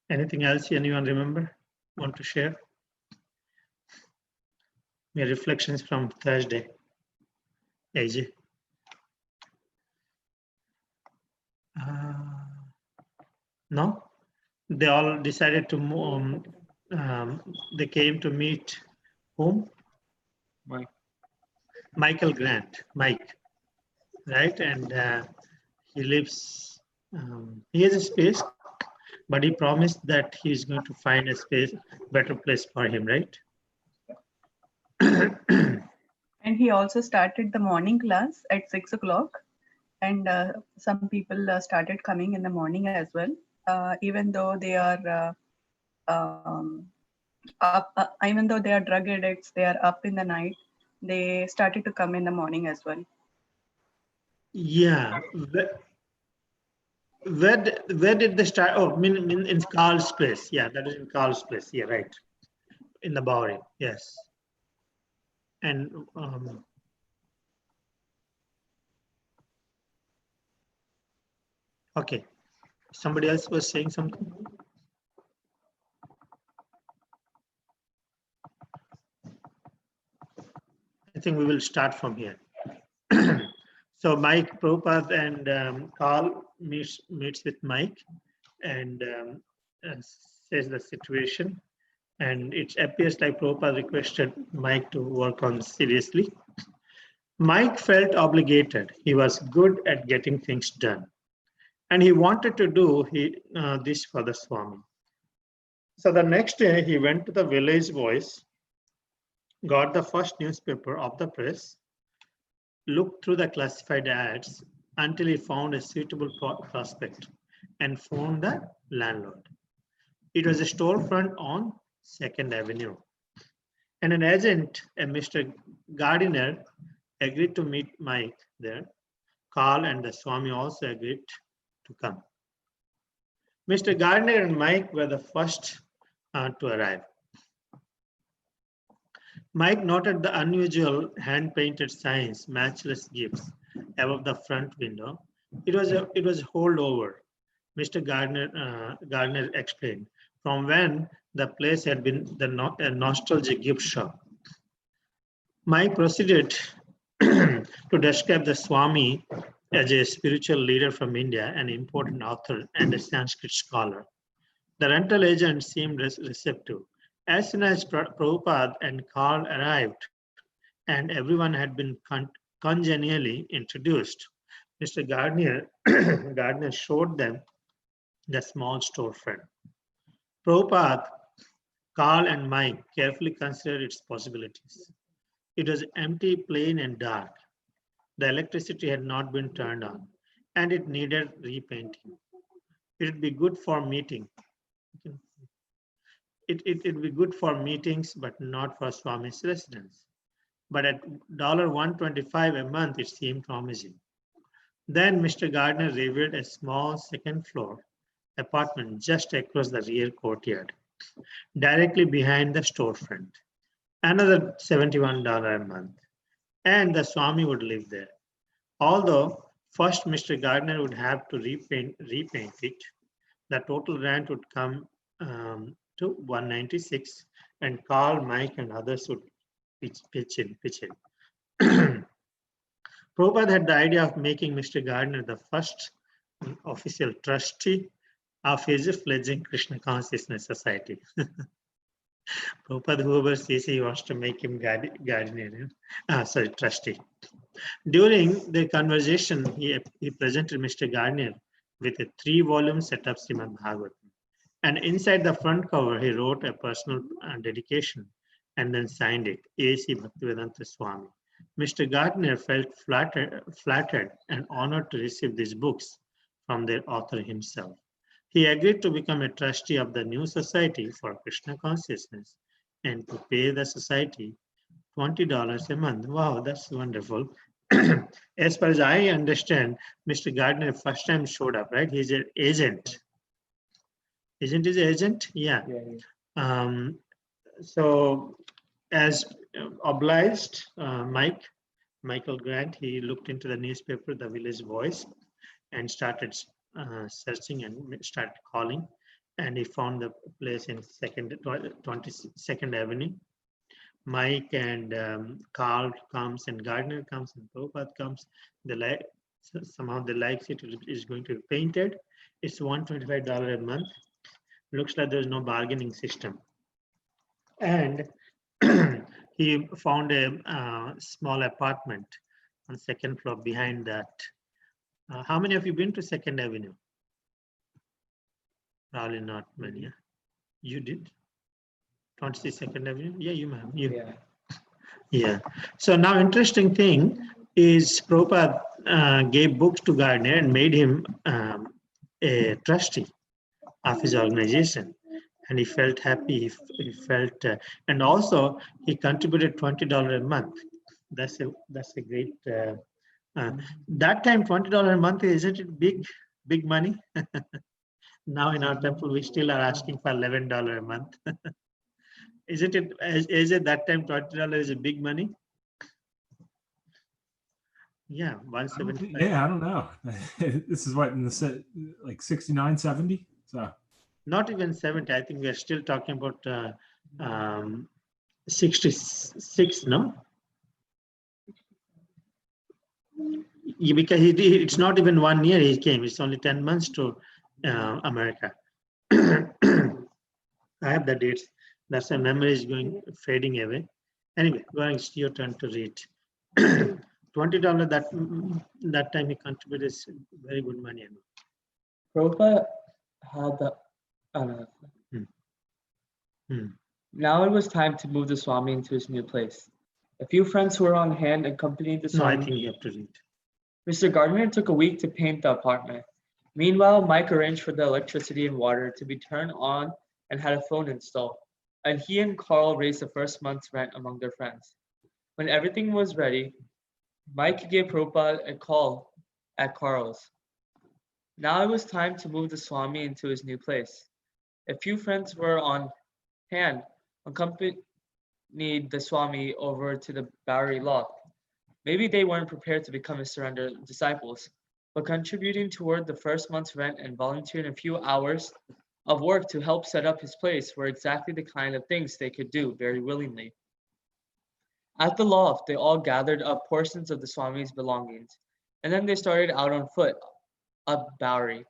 Anything else anyone remember? Want to share? Your reflections from Thursday. AJ. No? They all decided to move. They came to meet whom? Mike. Michael Grant, Mike, right? And he lives, he has a space, but he promised that he's going to find a space, better place for him, right? And he also started the morning class at 6 o'clock. And some people started coming in the morning as well, even though they are even though they are drug addicts, they are up in the night. They started to come in the morning as well. Yeah. Where did they start? Oh, in Carl's place. Yeah, that is in Carl's place. Yeah, right. In the Bowery. Yes. And okay. Somebody else was saying something. I think we will start from here. So Mike, Prabhupada, and Carl meets with Mike and says the situation. And it appears like Prabhupada requested Mike to work on seriously. Mike felt obligated. He was good at getting things done. And he wanted to do this for the Swami. So the next day he went to the Village Voice, got the first newspaper of the press, looked through the classified ads until he found a suitable prospect and phoned the landlord. It was a storefront on 2nd Avenue. And an agent, a Mr. Gardiner, agreed to meet Mike there. Carl and the Swami also agreed to come. Mr. Gardner and Mike were the first to arrive. Mike noted the unusual hand-painted signs, matchless gifts, above the front window. It was a holdover, Mr. Gardner explained, from when the place had been a nostalgic gift shop. Mike proceeded to describe the Swami as a spiritual leader from India, an important author and a Sanskrit scholar. The rental agent seemed receptive. As soon as Prabhupada and Carl arrived, and everyone had been congenially introduced, Mr. Gardner showed them the small storefront. Prabhupada, Carl, and Mike carefully considered its possibilities. It was empty, plain, and dark. The electricity had not been turned on, and it needed repainting. It would be good for meeting. It would be good for meetings, but not for Swami's residence. But at $125 a month, it seemed promising. Then Mr. Gardner revealed a small second-floor apartment just across the rear courtyard, directly behind the storefront. Another $71 a month, and the Swami would live there. Although first Mr. Gardner would have to repaint it, the total rent would come to $196, and Carl, Mike, and others would pitch in. Prabhupada had the idea of making Mr. Gardner the first official trustee of his fledgling Krishna Consciousness Society. Prabhupada, whoever sees, he wants to make him trustee. During the conversation, he presented Mr. Gardner with a 3-volume set of Srimad Bhagavatam. And inside the front cover, he wrote a personal dedication and then signed it, A.C. Bhaktivedanta Swami. Mr. Gardner felt flattered and honored to receive these books from their author himself. He agreed to become a trustee of the new Society for Krishna Consciousness and to pay the society $20 a month. Wow, that's wonderful. As far as I understand, Mr. Gardner first time showed up, right? He's an agent. Isn't he an agent? Yeah. So as obliged, Michael Grant, he looked into the newspaper, the Village Voice, and started searching and started calling. and he found the place in 22nd Avenue. Mike and Carl comes, and Gardner comes, and Prabhupada comes. Somehow the likes it is going to be painted. It's $125 a month. Looks like there's no bargaining system. And he found a small apartment on second floor behind that. How many of you been to 2nd Avenue? Probably not many. Huh? You did? 22nd Avenue? Yeah, you have. Yeah. Yeah. So now interesting thing is Prabhupada gave books to Gardner and made him a trustee of his organization. And he felt happy. He felt, and also he contributed $20 a month. That's a great. That time $20 a month, isn't it big money? Now in our temple we still are asking for $11 a month. Isn't it? Is it that time $20 is a big money? Yeah, 175. Yeah, I don't know. This is what in the set like 69, 70. So Not even 70. I think we are still talking about 66. No, because it's not even 1 year he came. It's only 10 months to America. I have the dates. That's the memory is fading away. Anyway, going, it's your turn to read. $20 that time he contributed is very good money. Prabhupada had the. Now it was time to move the Swami into his new place. A few friends who were on hand accompanied the No, I Swami. think you have to read. Mr. Gardner took a week to paint the apartment. Meanwhile, Mike arranged for the electricity and water to be turned on and had a phone installed. And he and Carl raised the first month's rent among their friends. When everything was ready, Mike gave Prabhupada a call at Carl's. Now it was time to move the Swami into his new place. A few friends were on hand, accompanied the Swami over to the Bowery loft. Maybe they weren't prepared to become his surrendered disciples, but contributing toward the first month's rent and volunteering a few hours of work to help set up his place were exactly the kind of things they could do very willingly. At the loft, they all gathered up portions of the Swami's belongings, and then they started out on foot up Bowery.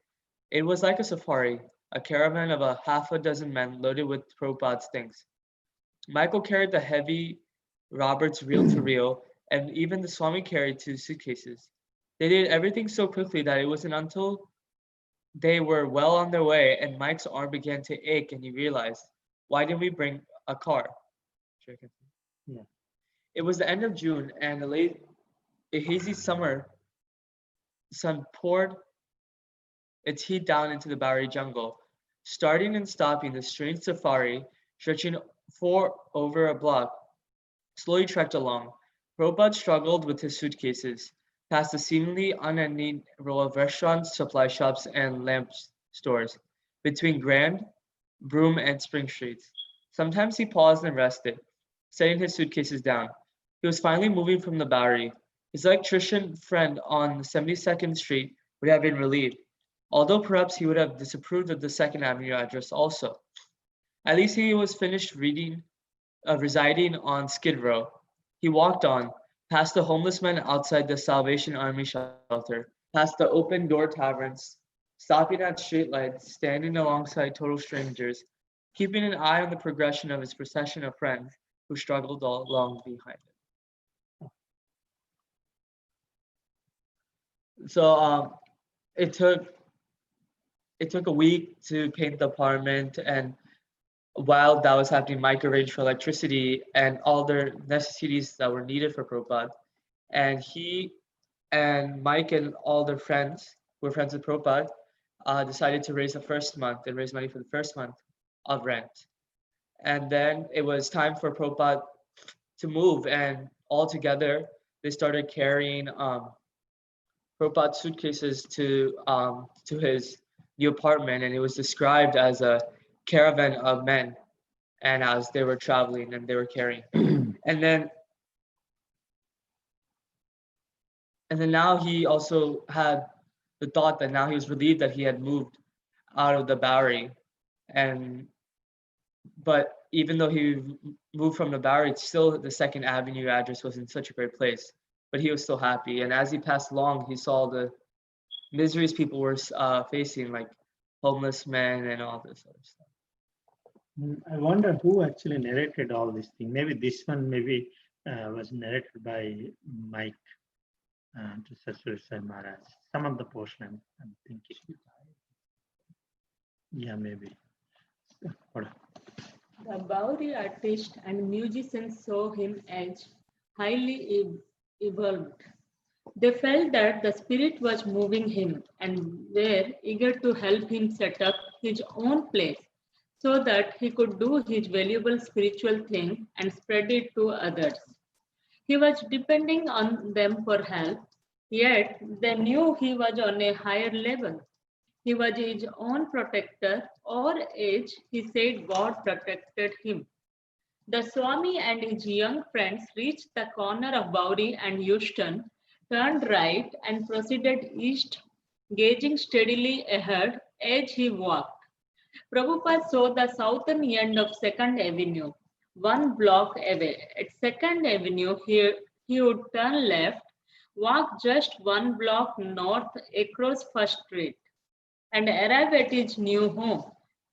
It was like a safari, a caravan of a half a dozen men loaded with Prabhupada's things. Michael carried the heavy Robert's reel-to-reel, and even the Swami carried 2 suitcases. They did everything so quickly that it wasn't until they were well on their way and Mike's arm began to ache and he realized, why didn't we bring a car? Yeah. It was the end of June and a hazy summer sun poured its heat down into the Bowery jungle. Starting and stopping, the strange safari, stretching for over a block, slowly trekked along. Prabhupada struggled with his suitcases, past the seemingly unending row of restaurants, supply shops, and lamp stores, between Grand, Broome, and Spring Streets. Sometimes he paused and rested, setting his suitcases down. He was finally moving from the Bowery. His electrician friend on 72nd Street would have been relieved, although perhaps he would have disapproved of the 2nd Avenue address also. At least he was finished residing on Skid Row. He walked on, past the homeless men outside the Salvation Army shelter, past the open-door taverns, stopping at streetlights, standing alongside total strangers, keeping an eye on the progression of his procession of friends who struggled along behind him. So it took a week to paint the apartment, and while that was happening, Mike arranged for electricity and all the necessities that were needed for Prabhupada. And he and Mike and all their friends who were friends with Prabhupada decided to raise money for the first month of rent. And then it was time for Prabhupada to move, and all together they started carrying Prabhupada's suitcases to his new apartment, and it was described as a caravan of men, and as they were traveling and they were carrying. and then now he also had the thought that now he was relieved that he had moved out of the Bowery But even though he moved from the Bowery, still the 2nd Avenue address was in such a great place. But he was still happy. And as he passed along, he saw the miseries people were facing, like homeless men and all this other stuff. I wonder who actually narrated all these things. Maybe this one was narrated by Mike to Sasur Maharaj. Some of the portion I'm thinking. Yeah, maybe. The Bowery artist and musicians saw him as highly evolved. They felt that the spirit was moving him and were eager to help him set up his own place so that he could do his valuable spiritual thing and spread it to others. He was depending on them for help, yet they knew he was on a higher level. He was his own protector, or as he said, God protected him. The Swami and his young friends reached the corner of Bowery and Houston, turned right, and proceeded east, gazing steadily ahead as he walked. Prabhupada saw the southern end of 2nd Avenue, 1 block away. At 2nd Avenue, he would turn left, walk just 1 block north across 1st Street, and arrive at his new home.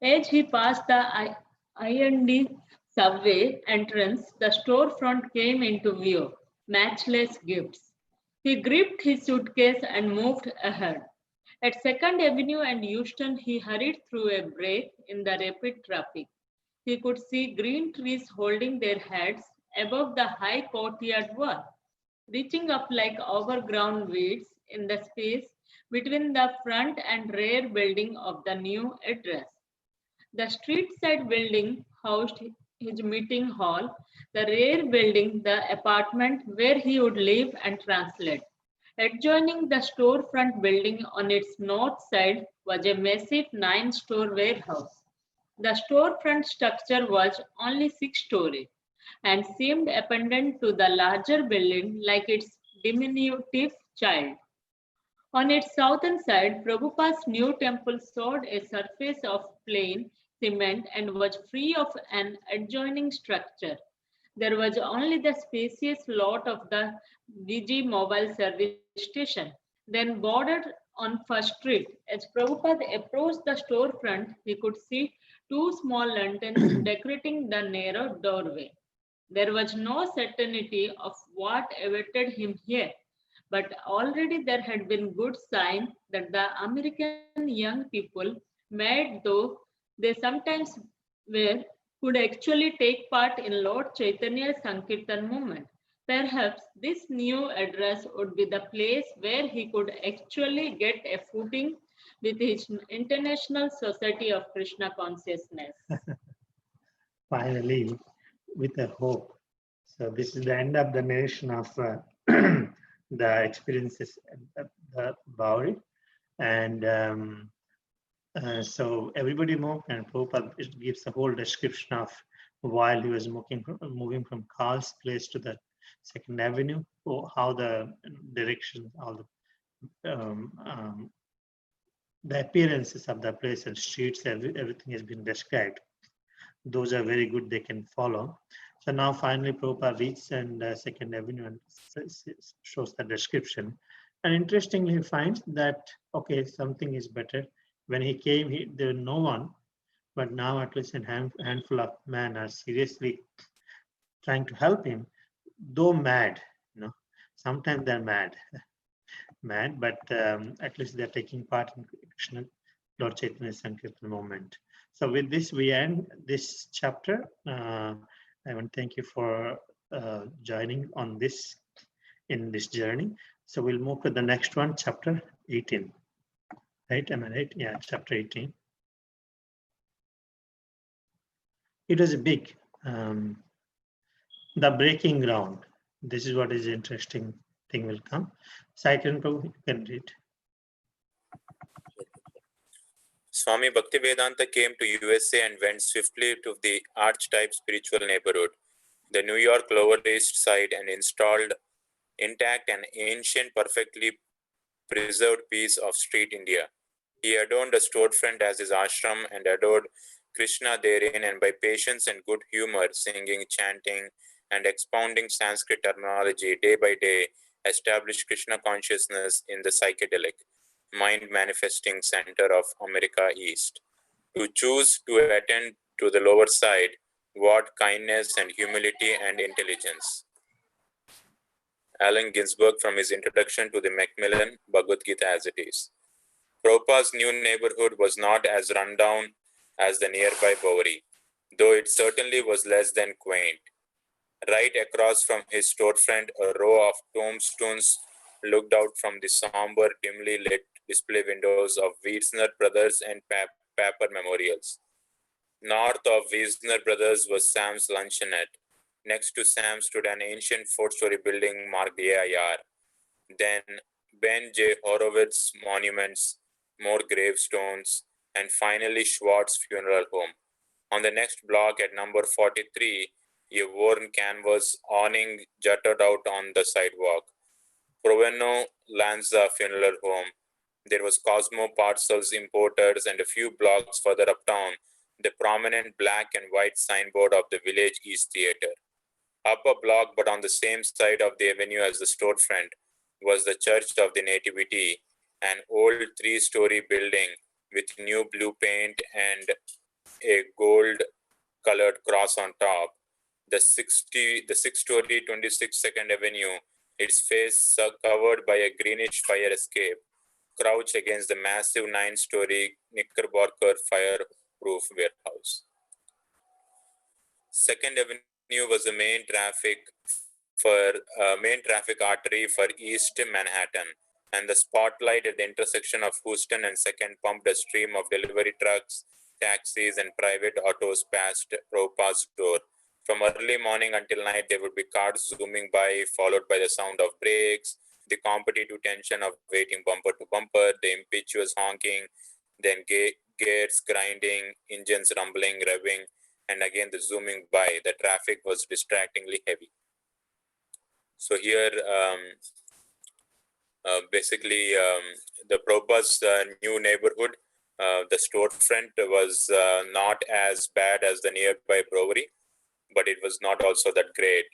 As he passed the I&D subway entrance, the storefront came into view, matchless gifts. He gripped his suitcase and moved ahead. At 2nd Avenue and Houston, he hurried through a break in the rapid traffic. He could see green trees holding their heads above the high courtyard wall, reaching up like overgrown weeds in the space between the front and rear building of the new address. The street side building housed his meeting hall, the rear building the apartment where he would live and translate. Adjoining the storefront building on its north side was a massive 9-story warehouse. The storefront structure was only 6 stories and seemed appendant to the larger building like its diminutive child. On its southern side, Prabhupada's new temple showed a surface of plain cement and was free of an adjoining structure. There was only the spacious lot of the DG mobile service station, then bordered on 1st Street. As Prabhupada approached the storefront, he could see 2 small lanterns decorating the narrow doorway. There was no certainty of what awaited him here, but already there had been good sign that the American young people, mad though they sometimes were, could actually take part in Lord Chaitanya's Sankirtan movement. Perhaps this new address would be the place where he could actually get a footing with his International Society of Krishna Consciousness. Finally, with a hope. So this is the end of the narration of the experiences at the Bowery. And so everybody moved, and Prabhupada gives the whole description of while he was moving from Carl's place to the 2nd Avenue, or how the direction, all the appearances of the place and streets, everything has been described. Those are very good, they can follow. So now finally Prabhupada reaches and 2nd Avenue and shows the description. And interestingly, he finds that, okay, something is better. When he came, there was no one, but now at least a handful of men are seriously trying to help him, though mad. Sometimes they're mad, but at least they're taking part in Krishna, Lord Chaitanya Sankirtan movement. So with this, we end this chapter. I want to thank you for joining on this in this journey. So we'll move to the next one, chapter 18. Right? Am I right? Yeah, chapter 18. It was a big, the breaking ground. This is what is interesting thing will come. Cyclone Prabhu, you can read. Swami Bhaktivedanta came to USA and went swiftly to the archetype spiritual neighborhood, the New York Lower East Side, and installed intact and ancient, perfectly preserved piece of street India. He adorned a storefront as his ashram and adored Krishna therein, and by patience and good humor, singing, chanting, and expounding Sanskrit terminology day by day, established Krishna consciousness in the psychedelic, mind manifesting center of America East. To choose to attend to the lower side, what kindness and humility and intelligence. Allen Ginsberg from his introduction to the Macmillan Bhagavad Gita as it is. Prabhupada's new neighborhood was not as rundown as the nearby Bowery, though it certainly was less than quaint. Right across from his storefront, a row of tombstones looked out from the somber, dimly lit display windows of Wiesner Brothers and Paper Memorials. North of Wiesner Brothers was Sam's Luncheonette. Next to Sam stood an ancient 4-story building marked AIR. Then Ben J. Horowitz monuments, more gravestones, and finally Schwartz Funeral Home. On the next block at number 43, a worn canvas awning jutted out on the sidewalk. Proveno Lanza Funeral Home. There was Cosmo Parcels Importers, and a few blocks further uptown, the prominent black and white signboard of the Village East Theater. Up a block, but on the same side of the avenue as the storefront, was the Church of the Nativity, an old 3-story building with new blue paint and a gold-colored cross on top. The 6-story 26th 2nd Avenue, its face covered by a greenish fire escape, crouched against the massive 9-story Knickerbocker fireproof warehouse. 2nd Avenue was the main traffic artery for East Manhattan, and the spotlight at the intersection of Houston and 2nd pumped a stream of delivery trucks, taxis, and private autos past Prabhupada's door. From early morning until night, there would be cars zooming by, followed by the sound of brakes, the competitive tension of waiting bumper to bumper, the impetuous honking, then gears grinding, engines rumbling, revving, and again the zooming by. The traffic was distractingly heavy. So here, basically, the Prabhupada's new neighborhood, the storefront was not as bad as the nearby brewery, but it was not also that great.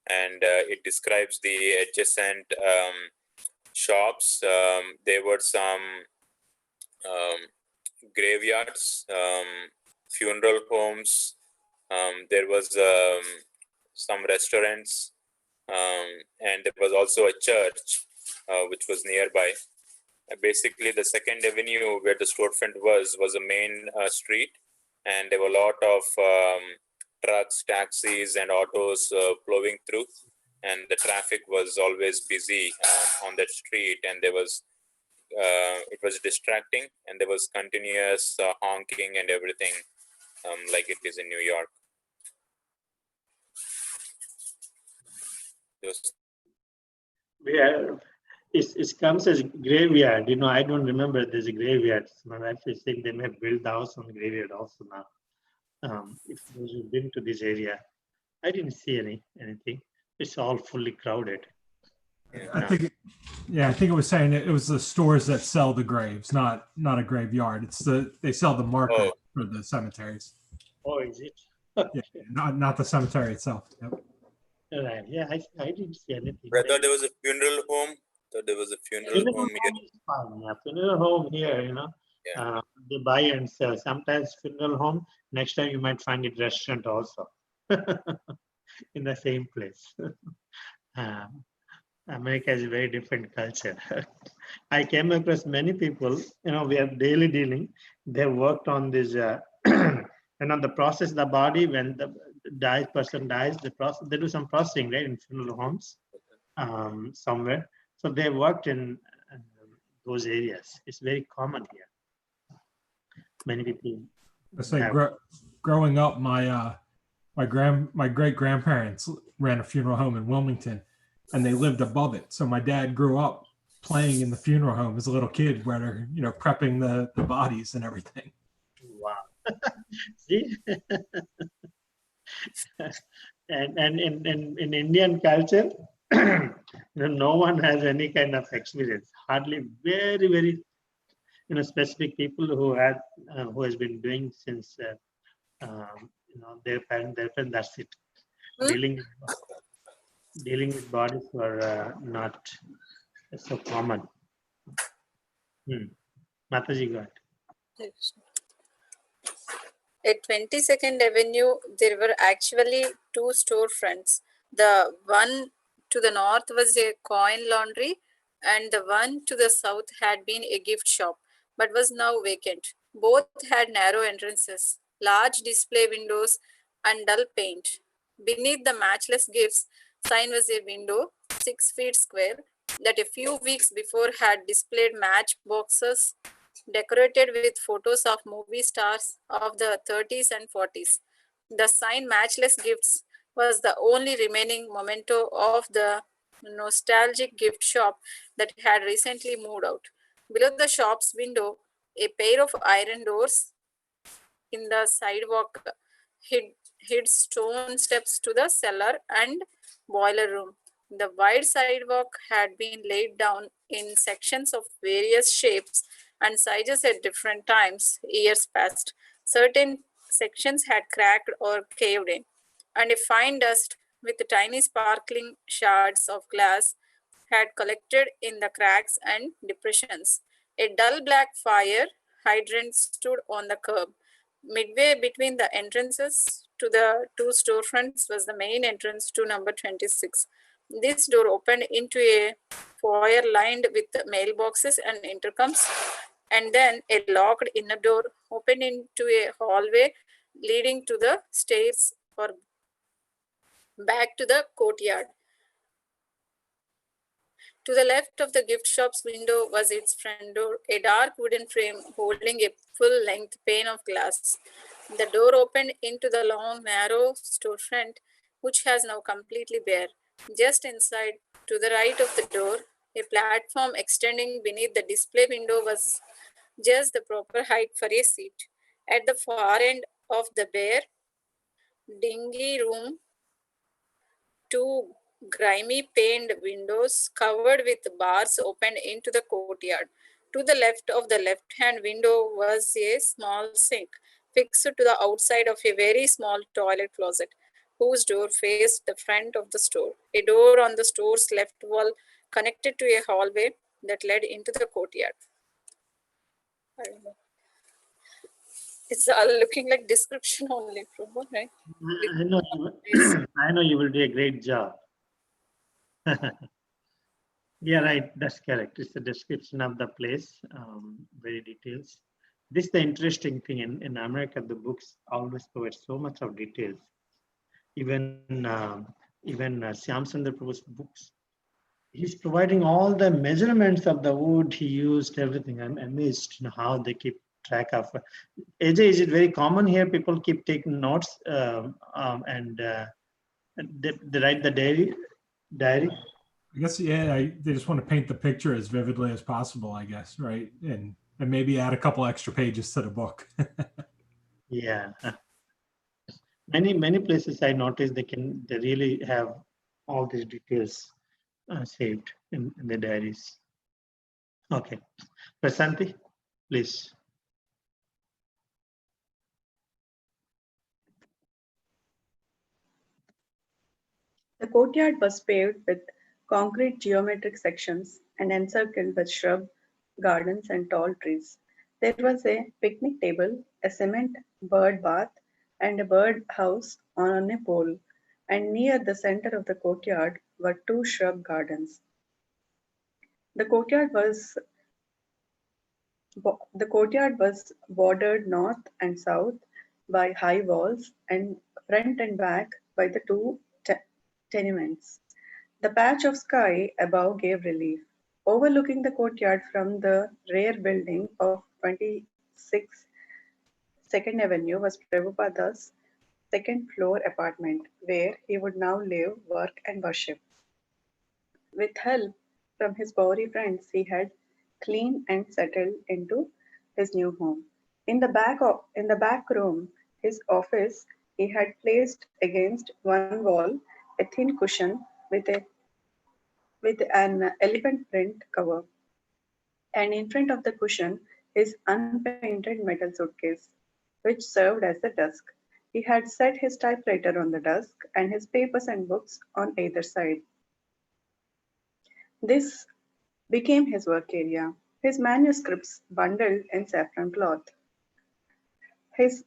And it describes the adjacent shops. There were some graveyards, funeral homes. There was some restaurants, and there was also a church which was nearby. Basically, the 2nd Avenue where the storefront was a main street, and there were a lot of trucks, taxis, and autos flowing through, and the traffic was always busy on that street, and there was it was distracting, and there was continuous honking and everything, like it is in New York. It comes as graveyard. I don't remember there's a graveyard. My wife is saying they may build the house on graveyard also now. If those who've been to this area, I didn't see anything. It's all fully crowded. I think it was saying it was the stores that sell the graves, not a graveyard. It's they sell the marker for the cemeteries. Oh, is it? Yeah, not the cemetery itself. Yep. Right. Yeah, I didn't see anything. I thought there was a funeral home. Funeral home is fine. Yeah, funeral home here, Yeah. They buy and sell. Sometimes funeral home. Next time you might find it restaurant also in the same place. America is a very different culture. I came across many people. We have daily dealing. They worked on this, and on the process the body when the person dies. The process they do some processing right in funeral homes somewhere. So they worked in those areas. It's very common here. Many people. I say, growing up, my great grandparents ran a funeral home in Wilmington, and they lived above it. So my dad grew up playing in the funeral home as a little kid, where they're prepping the bodies and everything. Wow. See. and in Indian culture, no one has any kind of experience. Hardly very, very, specific people who has been doing since their parents, that's it. Dealing with bodies were not so common. Mataji got. At 22nd Avenue, there were actually two storefronts. The one to the north was a coin laundry, and the one to the south had been a gift shop, but was now vacant. Both had narrow entrances, large display windows, and dull paint. Beneath the matchless gifts sign was a window, 6 feet square, that a few weeks before had displayed match boxes decorated with photos of movie stars of the 30s and 40s. The sign Matchless Gifts was the only remaining memento of the nostalgic gift shop that had recently moved out. Below the shop's window, a pair of iron doors in the sidewalk hid stone steps to the cellar and boiler room. The wide sidewalk had been laid down in sections of various shapes and sizes at different times, years past. Certain sections had cracked or caved in, and a fine dust with tiny sparkling shards of glass had collected in the cracks and depressions. A dull black fire hydrant stood on the curb. Midway between the entrances to the two storefronts was the main entrance to number 26. This door opened into a foyer lined with mailboxes and intercoms, and then a locked inner door opened into a hallway leading to the stairs or back to the courtyard. To the left of the gift shop's window was its front door, a dark wooden frame holding a full-length pane of glass. The door opened into the long, narrow storefront, which has now completely bare. Just inside, to the right of the door, a platform extending beneath the display window was just the proper height for a seat. At the far end of the bare, dingy room, two grimy paned windows covered with bars opened into the courtyard. To the left of the left-hand window was a small sink fixed to the outside of a very small toilet closet, whose door faced the front of the store. A door on the store's left wall connected to a hallway that led into the courtyard. I don't know. It's all looking like description only, Prabhu, right? I know you will do a great job. Yeah, right. That's correct. It's the description of the place, very details. This is the interesting thing in America. The books always provide so much of details. Even Ch.18 Prabhu's books, he's providing all the measurements of the wood he used. Everything. I'm amazed how they keep track of. AJ, is it very common here? People keep taking notes and they write the diary. I guess, yeah, they just want to paint the picture as vividly as possible, I guess, right? And maybe add a couple extra pages to the book. Yeah. Many places I noticed they really have all these details saved in the diaries. Okay. Prasanthi, please. The courtyard was paved with concrete geometric sections and encircled with shrub gardens and tall trees. There was a picnic table, a cement bird bath, and a bird house on a pole, and near the center of the courtyard were two shrub gardens. The courtyard was bordered north and south by high walls and front and back by the two tenements. The patch of sky above gave relief. Overlooking the courtyard from the rear building of 26 Second Avenue was Prabhupada's second floor apartment, where he would now live, work, and worship. With help from his Bowery friends, he had cleaned and settled into his new home. In the back room, his office, he had placed against one wall a thin cushion with an elephant print cover, and in front of the cushion his unpainted metal suitcase, which served as a desk. He had set his typewriter on the desk and his papers and books on either side. This became his work area, his manuscripts bundled in saffron cloth. His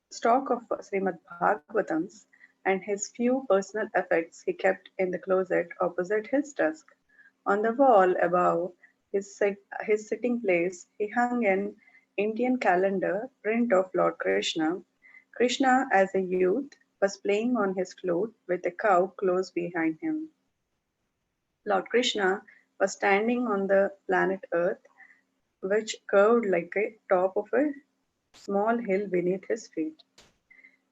stock of Srimad Bhagavatams and his few personal effects he kept in the closet opposite his desk. On the wall above his sitting place, he hung an Indian calendar print of Lord Krishna. Krishna, as a youth, was playing on his flute with a cow close behind him. Lord Krishna was standing on the planet Earth, which curved like a top of a small hill beneath his feet.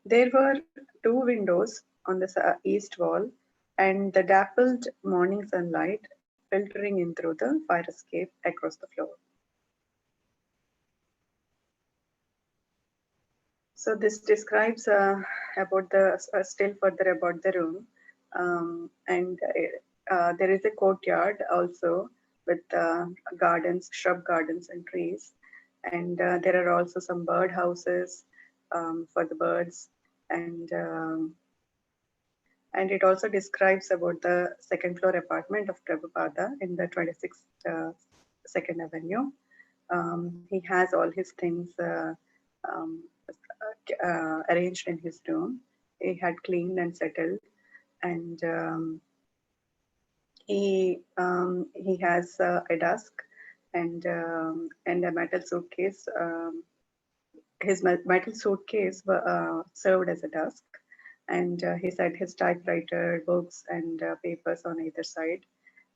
There were two windows on the east wall, and the dappled morning sunlight filtering in through the fire escape across the floor. So this describes about the still further about the room, and there is a courtyard also with gardens, shrub gardens, and trees, and there are also some bird houses for the birds, and it also describes about the second floor apartment of Prabhupada in the 26th Second Avenue. He has all his things um, arranged in his room. He had cleaned and settled, and he has a desk and a metal suitcase. His metal suitcase served as a desk, and he set his typewriter, books, and papers on either side.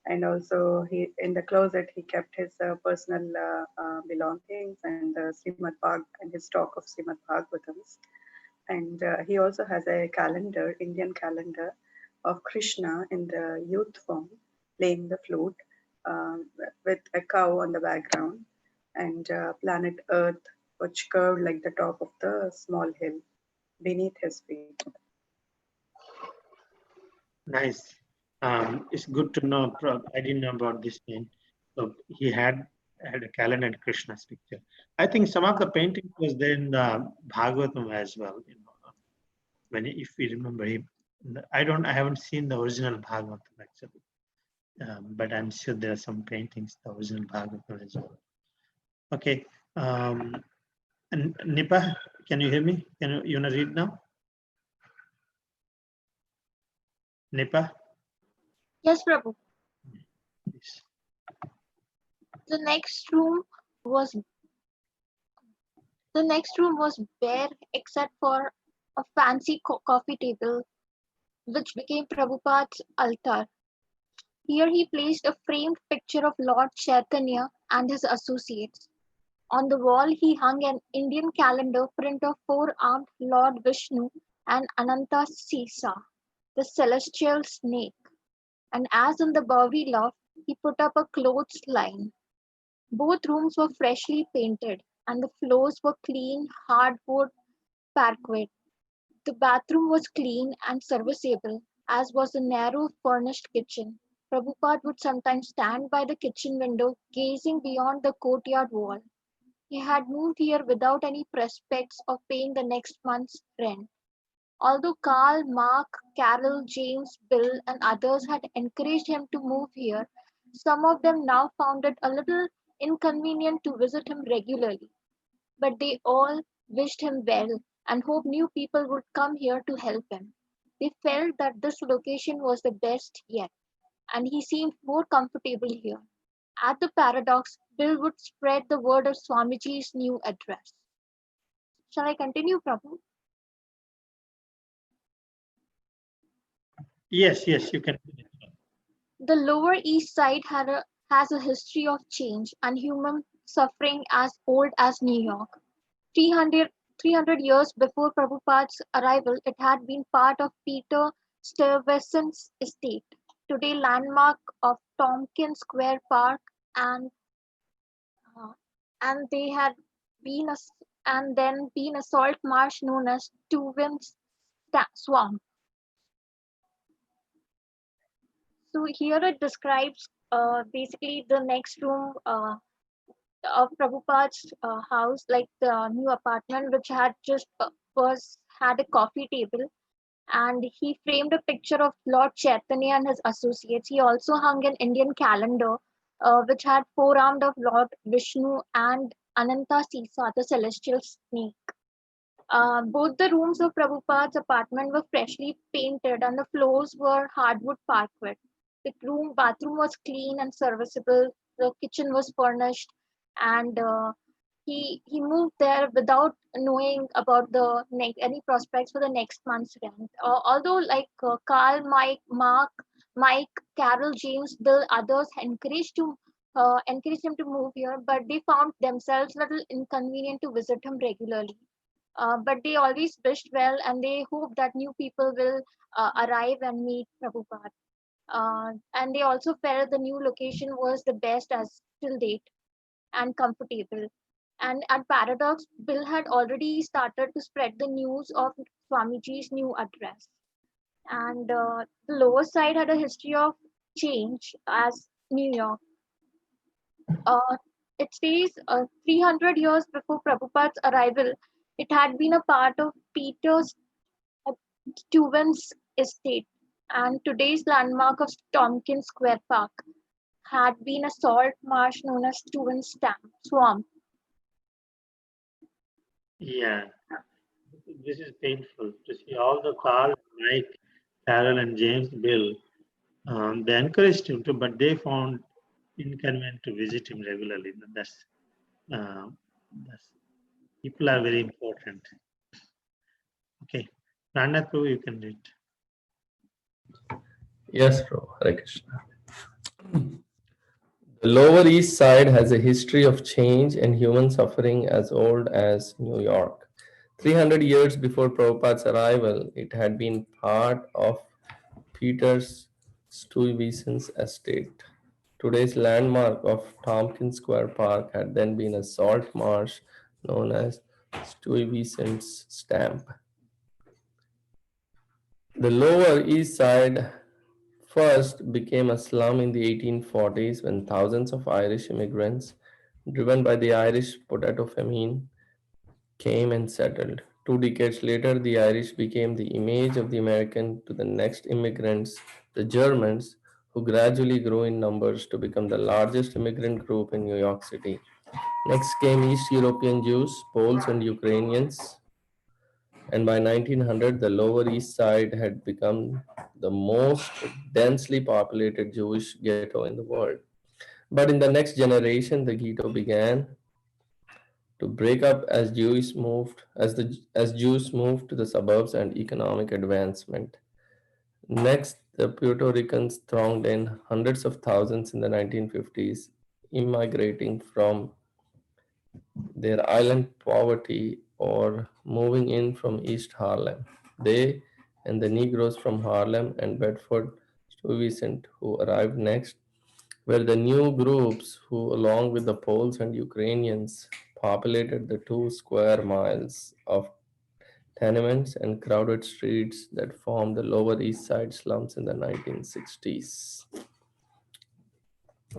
And also, in the closet he kept his personal belongings and his stock of Srimad Bhagavatams. And he also has a calendar, Indian calendar of Krishna in the youth form, playing the flute with a cow on the background, and planet Earth, which curved like the top of the small hill beneath his feet. Nice. It's good to know. I didn't know about this thing. So he had a calendar and Krishna's picture. I think some of the paintings was there in the Bhagavatam as well. You know, if we remember him, I haven't seen the original Bhagavatam actually, but I'm sure there are some paintings the original Bhagavatam as well. Okay. And Nipa, can you hear me? You wanna read now? Nipa? Yes, Prabhu. Please. The next room was bare except for a fancy coffee table, which became Prabhupada's altar. Here he placed a framed picture of Lord Chaitanya and his associates. On the wall he hung an Indian calendar print of four-armed Lord Vishnu and Ananta Sisa, the celestial snake. And as in the Bowery loft, he put up a clothes line. Both rooms were freshly painted, and the floors were clean hardwood parquet. The bathroom was clean and serviceable, as was the narrow furnished kitchen. Prabhupada would sometimes stand by the kitchen window, gazing beyond the courtyard wall. He had moved here without any prospects of paying the next month's rent. Although Carl, Mark, Carol, James, Bill, and others had encouraged him to move here, some of them now found it a little inconvenient to visit him regularly. But they all wished him well and hoped new people would come here to help him. They felt that this location was the best yet, and he seemed more comfortable here. At the Paradox, Bill would spread the word of Swamiji's new address. Shall I continue, Prabhu? Yes, you can. The Lower East Side has a history of change and human suffering as old as New York. 300 years before Prabhupada's arrival, it had been part of Peter Stuyvesant's estate, today landmark of Tompkins Square Park, and they had been then been a salt marsh known as Steuben's Swamp. So here it describes basically the next room of Prabhupada's house, like the new apartment, which had just had a coffee table, and he framed a picture of Lord Chaitanya and his associates. He also hung an Indian calendar, which had forearmed of Lord Vishnu and Ananta Sisa, the celestial snake. Both the rooms of Prabhupada's apartment were freshly painted and the floors were hardwood parquet. The bathroom was clean and serviceable. The kitchen was furnished, and he moved there without knowing about any prospects for the next month's rent. Although Carl, Mike, Carol, James, Bill, others encouraged him to move here, but they found themselves little inconvenient to visit him regularly. But they always wished well, and they hoped that new people will arrive and meet Prabhupada. And they also felt the new location was the best as till date and comfortable. And at Paradox, Bill had already started to spread the news of Swamiji's new address. And the lower side had a history of change as New York. Uh, it says 300 years before Prabhupada's arrival, it had been a part of Peter Steuben's estate, and today's landmark of Tompkins Square Park had been a salt marsh known as Steuben's Swamp. Yeah, this is painful to see all the Carl, Mike, Carol, and James, Bill. They encouraged him to, but they found inconvenient to visit him regularly. That's people are very important. Okay, Rana Prabhu, you can read. Yes, bro. Hare Krishna. The Lower East Side has a history of change and human suffering as old as New York. 300 years before Prabhupada's arrival, it had been part of Peter's Stuyvesant's estate. Today's landmark of Tompkins Square Park had then been a salt marsh known as Stuyvesant's Stamp. The Lower East Side first became a slum in the 1840s when thousands of Irish immigrants, driven by the Irish potato famine, came and settled. 2 decades later, the Irish became the image of the American to the next immigrants, the Germans, who gradually grew in numbers to become the largest immigrant group in New York City. Next came East European Jews, Poles, and Ukrainians. And by 1900, the Lower East Side had become the most densely populated Jewish ghetto in the world. But in the next generation, the ghetto began to break up as Jews moved to the suburbs and economic advancement. Next, the Puerto Ricans thronged in hundreds of thousands in the 1950s, immigrating from their island poverty or moving in from East Harlem. They and the Negroes from Harlem and Bedford Stuyvesant, who arrived next, were the new groups who, along with the Poles and Ukrainians, populated the 2 square miles of tenements and crowded streets that formed the Lower East Side slums in the 1960s.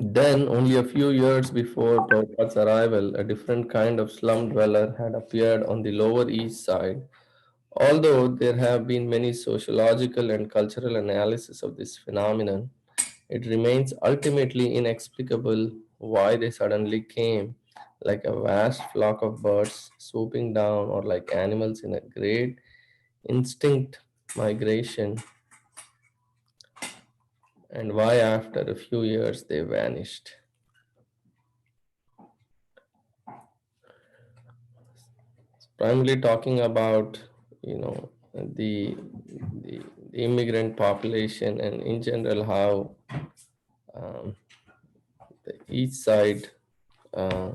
Then, only a few years before Prabhupada's arrival, a different kind of slum dweller had appeared on the Lower East Side. Although there have been many sociological and cultural analyses of this phenomenon, it remains ultimately inexplicable why they suddenly came, like a vast flock of birds swooping down, or like animals in a great instinct migration, and why after a few years they vanished. Primarily talking about, the, the immigrant population, and in general how the east side uh,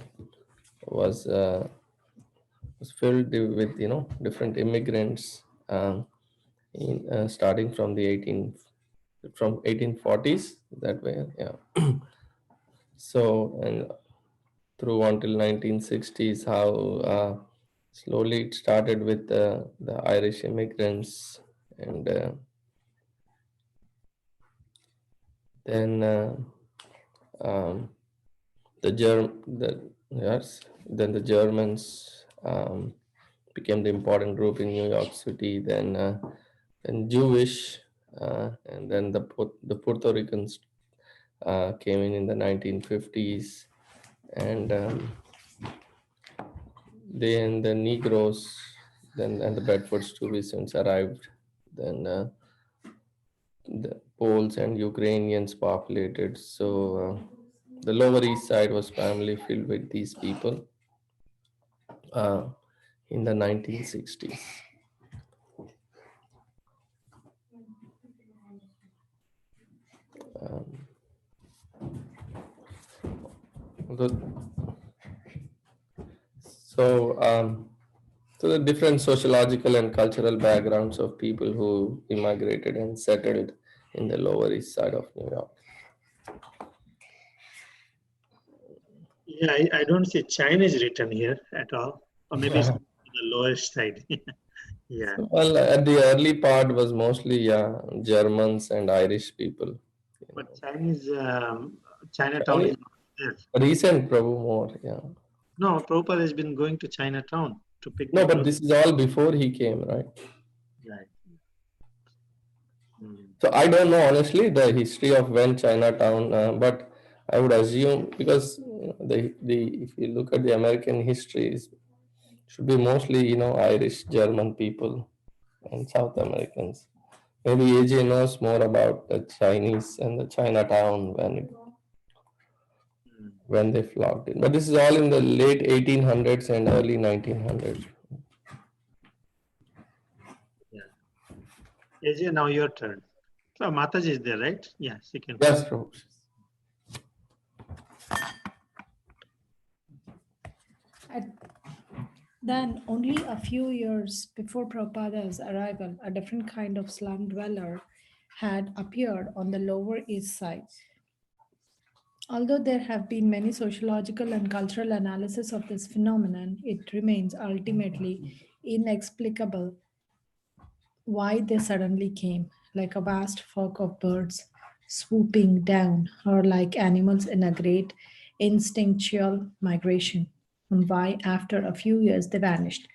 was filled with different immigrants, starting from the 1840s that way, yeah. So, and through until 1960s, how slowly it started with the Irish immigrants, and then um, the Germans, became the important group in New York City. Then Jewish, and then the Puerto Ricans came in the 1950s, and then the Negroes, then and the Bedford Stuyvesants arrived. Then the Poles and Ukrainians populated. So the Lower East Side was primarily filled with these people uh, in the 1960s. Um, the- so, so the different sociological and cultural backgrounds of people who immigrated and settled in the Lower East Side of New York. Yeah, I don't see Chinese written here at all, or maybe it's the lowest side. Yeah. Well, at the early part was mostly Germans and Irish people. But Chinese Chinatown Chinese, is not there. recent Prabhu more, yeah. No, Prabhupada has been going to Chinatown to pick No, but people up. this is all before he came, right? Right. Mm. So I don't know honestly the history of when Chinatown, but I would assume because the if you look at the American histories, should be mostly Irish, German people, and South Americans. Maybe AJ knows more about the Chinese and the Chinatown when they flocked in. But this is all in the late 1800s and early 1900s. Yeah. AJ, now your turn. So Mataji is there, right? Yeah, she can. Yes, Prabhu. Then, only a few years before Prabhupada's arrival, a different kind of slum dweller had appeared on the Lower East Side. Although there have been many sociological and cultural analyses of this phenomenon, it remains ultimately inexplicable why they suddenly came, like a vast flock of birds swooping down, or like animals in a great instinctual migration, and why after a few years they vanished.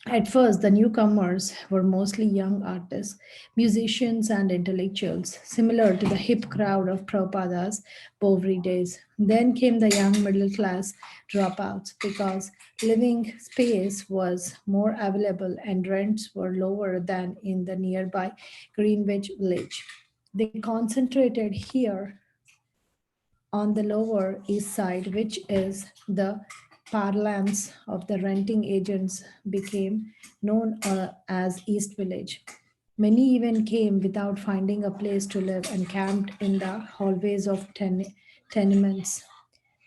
At first, the newcomers were mostly young artists, musicians, and intellectuals, similar to the hip crowd of Prabhupada's Bovary days. Then came the young middle class dropouts because living space was more available and rents were lower than in the nearby Greenwich village. They concentrated here on the Lower East Side, which is the parlance of the renting agents, became known as East Village. Many even came without finding a place to live and camped in the hallways of tenements.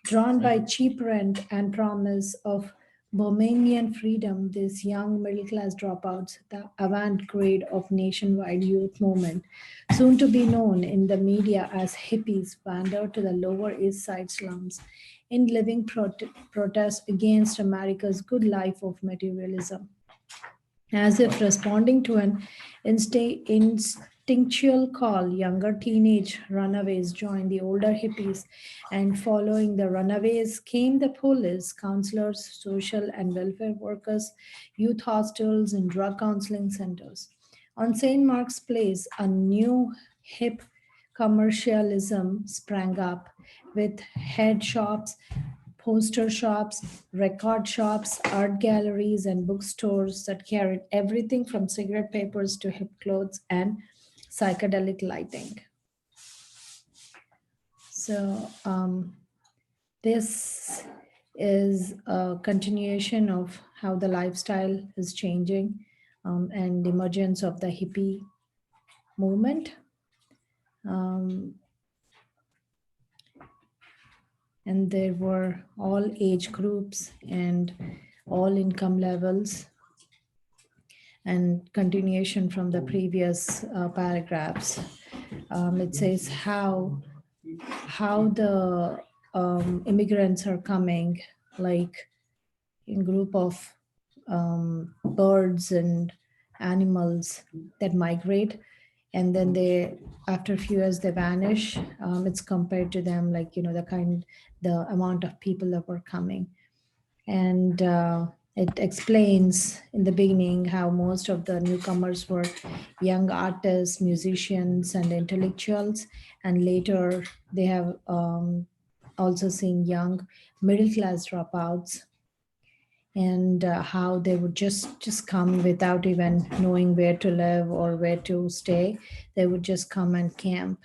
Drawn by cheap rent and promise of Bohemian freedom, these young middle class dropouts, the avant garde of nationwide youth movement, soon to be known in the media as hippies, wandered to the Lower East Side slums in living protest against America's good life of materialism. As if responding to an instinctual call, younger teenage runaways joined the older hippies, and following the runaways came the police, counselors, social and welfare workers, youth hostels, and drug counseling centers. On St. Mark's Place, a new hip commercialism sprang up with head shops, poster shops, record shops, art galleries, and bookstores that carried everything from cigarette papers to hip clothes and psychedelic lighting. So, this is a continuation of how the lifestyle is changing and the emergence of the hippie movement. And there were all age groups and all income levels, and continuation from the previous paragraphs. It says how the immigrants are coming, like in group of birds and animals that migrate, and then they, after a few years, they vanish. It's compared to them, like the amount of people that were coming, and It explains in the beginning how most of the newcomers were young artists, musicians, and intellectuals, and later they have also seen young middle class dropouts, and how they would just come without even knowing where to live or where to stay. They would just come and camp,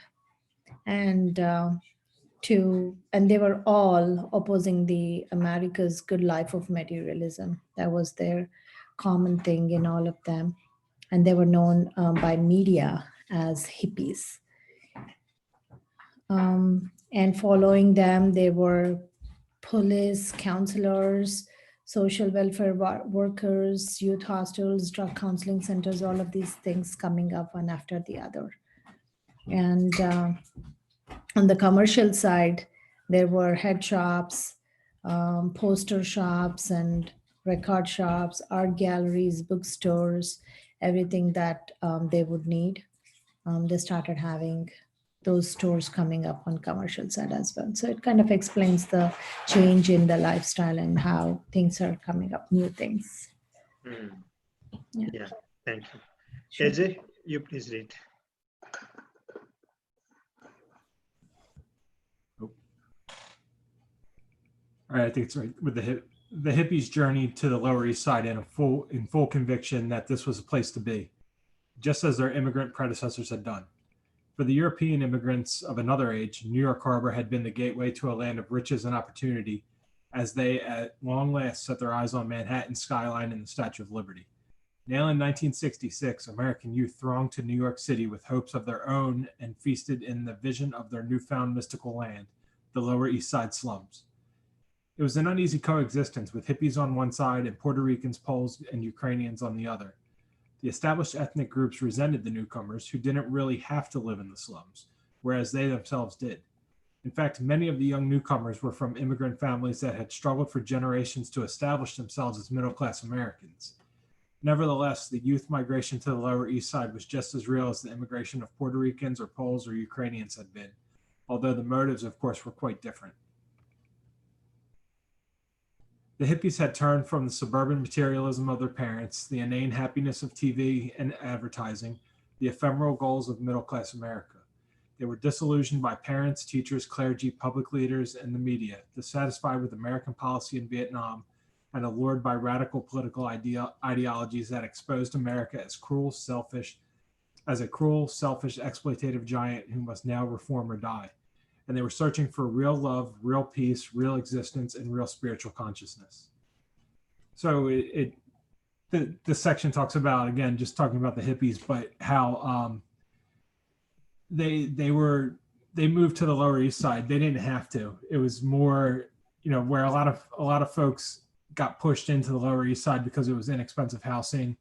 and and they were all opposing the America's good life of materialism. That was their common thing in all of them, and they were known by media as hippies. And following them, there were police, counselors, social welfare workers, youth hostels, drug counseling centers, all of these things coming up one after the other. And on the commercial side, there were head shops, poster shops, and record shops, art galleries, bookstores, everything that they would need. They started having those stores coming up on commercial side as well. So it kind of explains the change in the lifestyle and how things are coming up, new things. Yeah. Yeah, thank you. Sure. AJ, you please read. All right, I think it's right with the hippies' journey to the Lower East Side in full conviction that this was a place to be, just as their immigrant predecessors had done. For the European immigrants of another age, New York Harbor had been the gateway to a land of riches and opportunity, as they at long last set their eyes on Manhattan's skyline and the Statue of Liberty. Now in 1966, American youth thronged to New York City with hopes of their own and feasted in the vision of their newfound mystical land, the Lower East Side slums. It was an uneasy coexistence with hippies on one side and Puerto Ricans, Poles, and Ukrainians on the other. The established ethnic groups resented the newcomers who didn't really have to live in the slums, whereas they themselves did. In fact, many of the young newcomers were from immigrant families that had struggled for generations to establish themselves as middle-class Americans. Nevertheless, the youth migration to the Lower East Side was just as real as the immigration of Puerto Ricans or Poles or Ukrainians had been, although the motives, of course, were quite different. The hippies had turned from the suburban materialism of their parents, the inane happiness of TV and advertising, the ephemeral goals of middle-class America. They were disillusioned by parents, teachers, clergy, public leaders, and the media, dissatisfied with American policy in Vietnam, and allured by radical political ideologies that exposed America as a cruel, selfish, exploitative giant who must now reform or die. And they were searching for real love, real peace, real existence, and real spiritual consciousness. So this section talks about, again, just talking about the hippies, but how they moved to the Lower East Side. They didn't have to. It was more, where a lot of folks got pushed into the Lower East Side because it was inexpensive housing.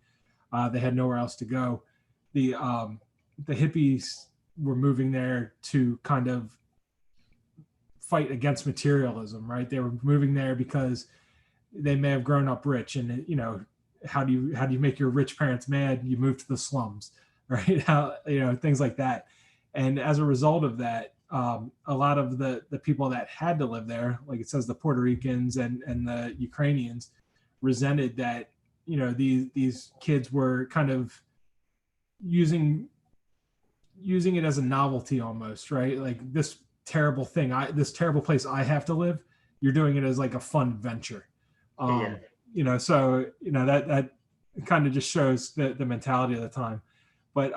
They had nowhere else to go. The hippies were moving there to kind of fight against materialism, right? They were moving there because they may have grown up rich, and how do you make your rich parents mad? You move to the slums, right? How things like that. And as a result of that, a lot of the people that had to live there, like it says, the Puerto Ricans and the Ukrainians, resented that these kids were kind of using it as a novelty almost, right? Like this terrible thing, this terrible place I have to live, you're doing it as like a fun venture. So that kind of just shows the mentality of the time. But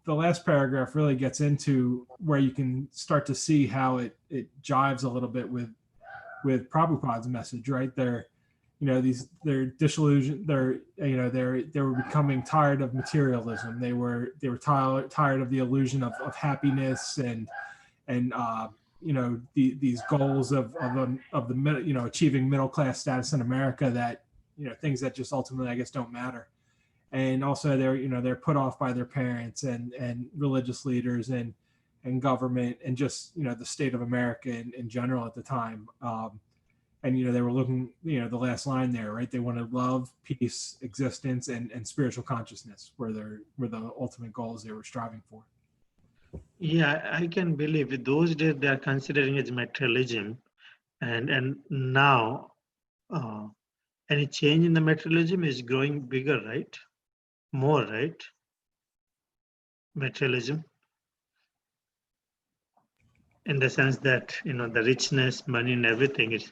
the last paragraph really gets into where you can start to see how it jives a little bit with Prabhupada's message, right? They're disillusioned. They were becoming tired of materialism. They were tired of the illusion of happiness and these goals of the achieving middle class status in America, that things that just ultimately, I guess, don't matter. And also they're put off by their parents and religious leaders and government and just the state of America in general at the time. And they were looking, the last line there, right? They wanted love, peace, existence, and spiritual consciousness were the ultimate goals they were striving for. Yeah, I can believe in those days they are considering as materialism, and now Any change in the materialism is growing bigger, right? More, right? Materialism, in the sense that the richness, money, and everything is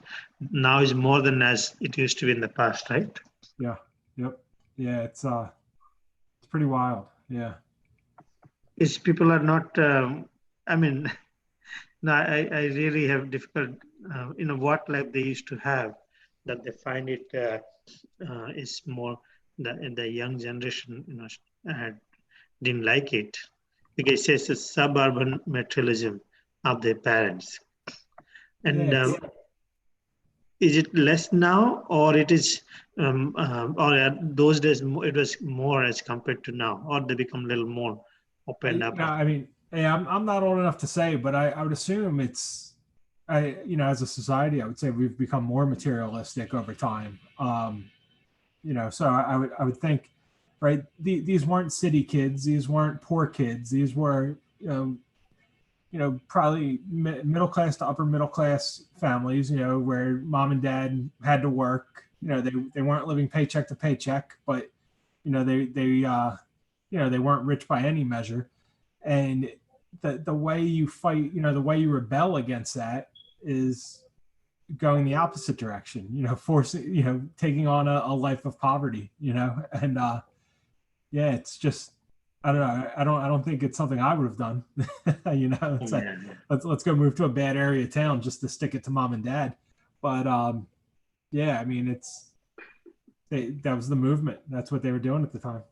now is more than as it used to be in the past, right? Yeah. Yep. Yeah. It's pretty wild. Yeah. Is people are not. I mean, no, I really have difficult. What life they used to have, that they find it is more the young generation. Didn't like it because it says a suburban materialism of their parents. And Yeah, is it less now, or it is, or those days it was more as compared to now, or they become a little more opened up? I mean, hey, I'm not old enough to say, but I would assume as a society, I would say we've become more materialistic over time. So I would think, right? These weren't city kids. These weren't poor kids. These were, probably middle class to upper middle class families, where mom and dad had to work. They weren't living paycheck to paycheck, but they weren't rich by any measure. And the way you fight, the way you rebel against that is going the opposite direction, forcing, taking on a life of poverty, and yeah, it's just, I don't know. I don't think it's something I would have done. It's like, let's go move to a bad area of town just to stick it to mom and dad. But yeah, I mean, that was the movement. That's what they were doing at the time.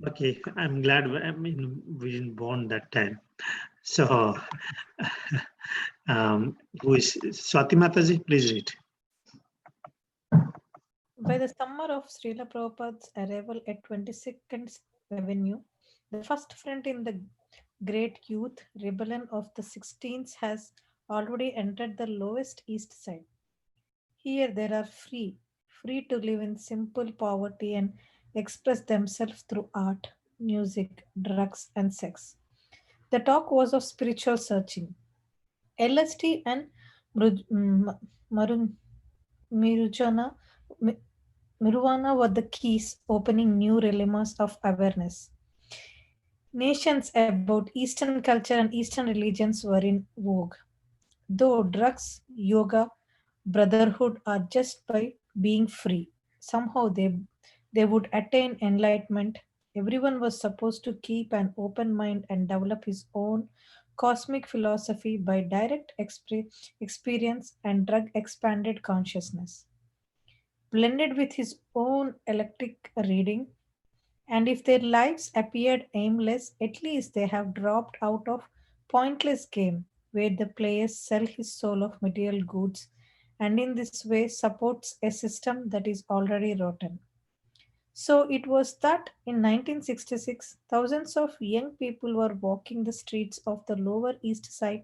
Okay, I'm glad. We didn't born that time. So, who is Swati Mataji? Please read. By the summer of Srila Prabhupada's arrival at 22nd Avenue, the first front in the great youth rebellion of the 16th has already entered the lowest east side. Here they are free to live in simple poverty and express themselves through art, music, drugs, and sex. The talk was of spiritual searching. LSD and Mirujana, Mirvana were the keys opening new realms of awareness. Nations about Eastern culture and Eastern religions were in vogue. Though drugs, yoga, brotherhood are just by being free. Somehow they would attain enlightenment. Everyone was supposed to keep an open mind and develop his own cosmic philosophy by direct experience and drug expanded consciousness, blended with his own electric reading. And if their lives appeared aimless, at least they have dropped out of pointless game where the players sell his soul of material goods and in this way supports a system that is already rotten. So it was that in 1966, thousands of young people were walking the streets of the Lower East Side,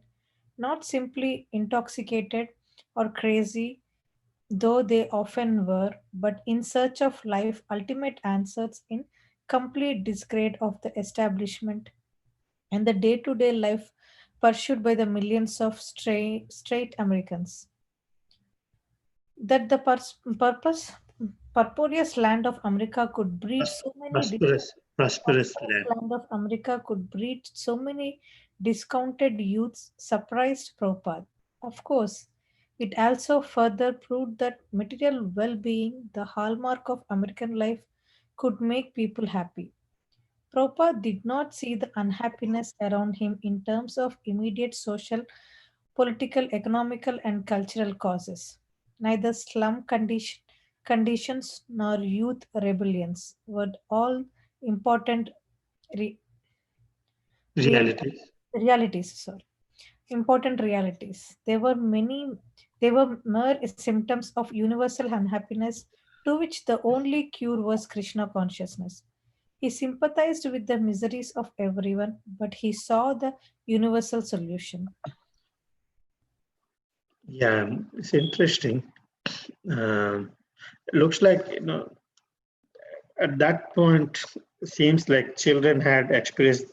not simply intoxicated or crazy, though they often were, but in search of life ultimate answers in complete discredit of the establishment and the day-to-day life pursued by the millions of straight Americans. That the purporous land of America could breed so many Prosperous land. land of America could breed so many discounted youths surprised Prabhupada. Of course, it also further proved that material well being, the hallmark of American life, could make people happy. Prabhupada did not see the unhappiness around him in terms of immediate social, political, economical, and cultural causes. Neither conditions nor youth rebellions were all important re- real, Realities. realities. Sorry, important realities. They were mere symptoms of universal unhappiness to which the only cure was Krishna consciousness. He sympathized with the miseries of everyone, but he saw the universal solution. Yeah, it's interesting. Looks like at that point, seems like children had experienced.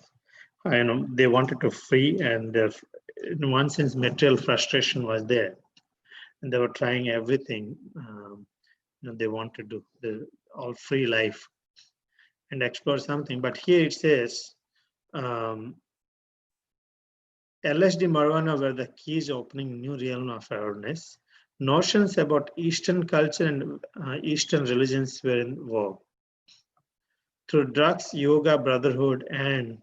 They wanted to free, and in one sense, material frustration was there, and they were trying everything they want to do the all free life and explore something. But here it says LSD marijuana were the keys opening new realm of awareness. Notions about Eastern culture and Eastern religions were in vogue. Through drugs, yoga, brotherhood, and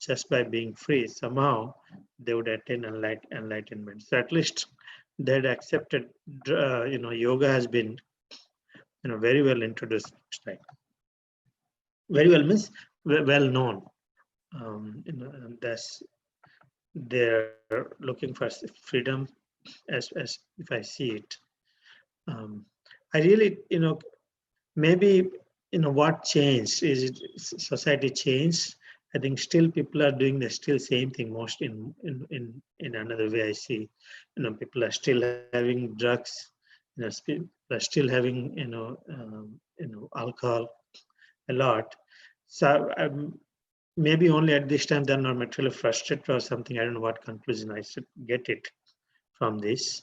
just by being free, somehow they would attain enlightenment. So at least they had accepted, yoga has been, very well introduced. Like, very well means well known. And they're looking for freedom, as if I see it. I really, maybe, what changed is it society changed. I think still people are doing the still same thing most in another way I see. People are still having drugs, people are still having, alcohol a lot. So maybe only at this time they're not materially frustrated or something. I don't know what conclusion I should get it from this.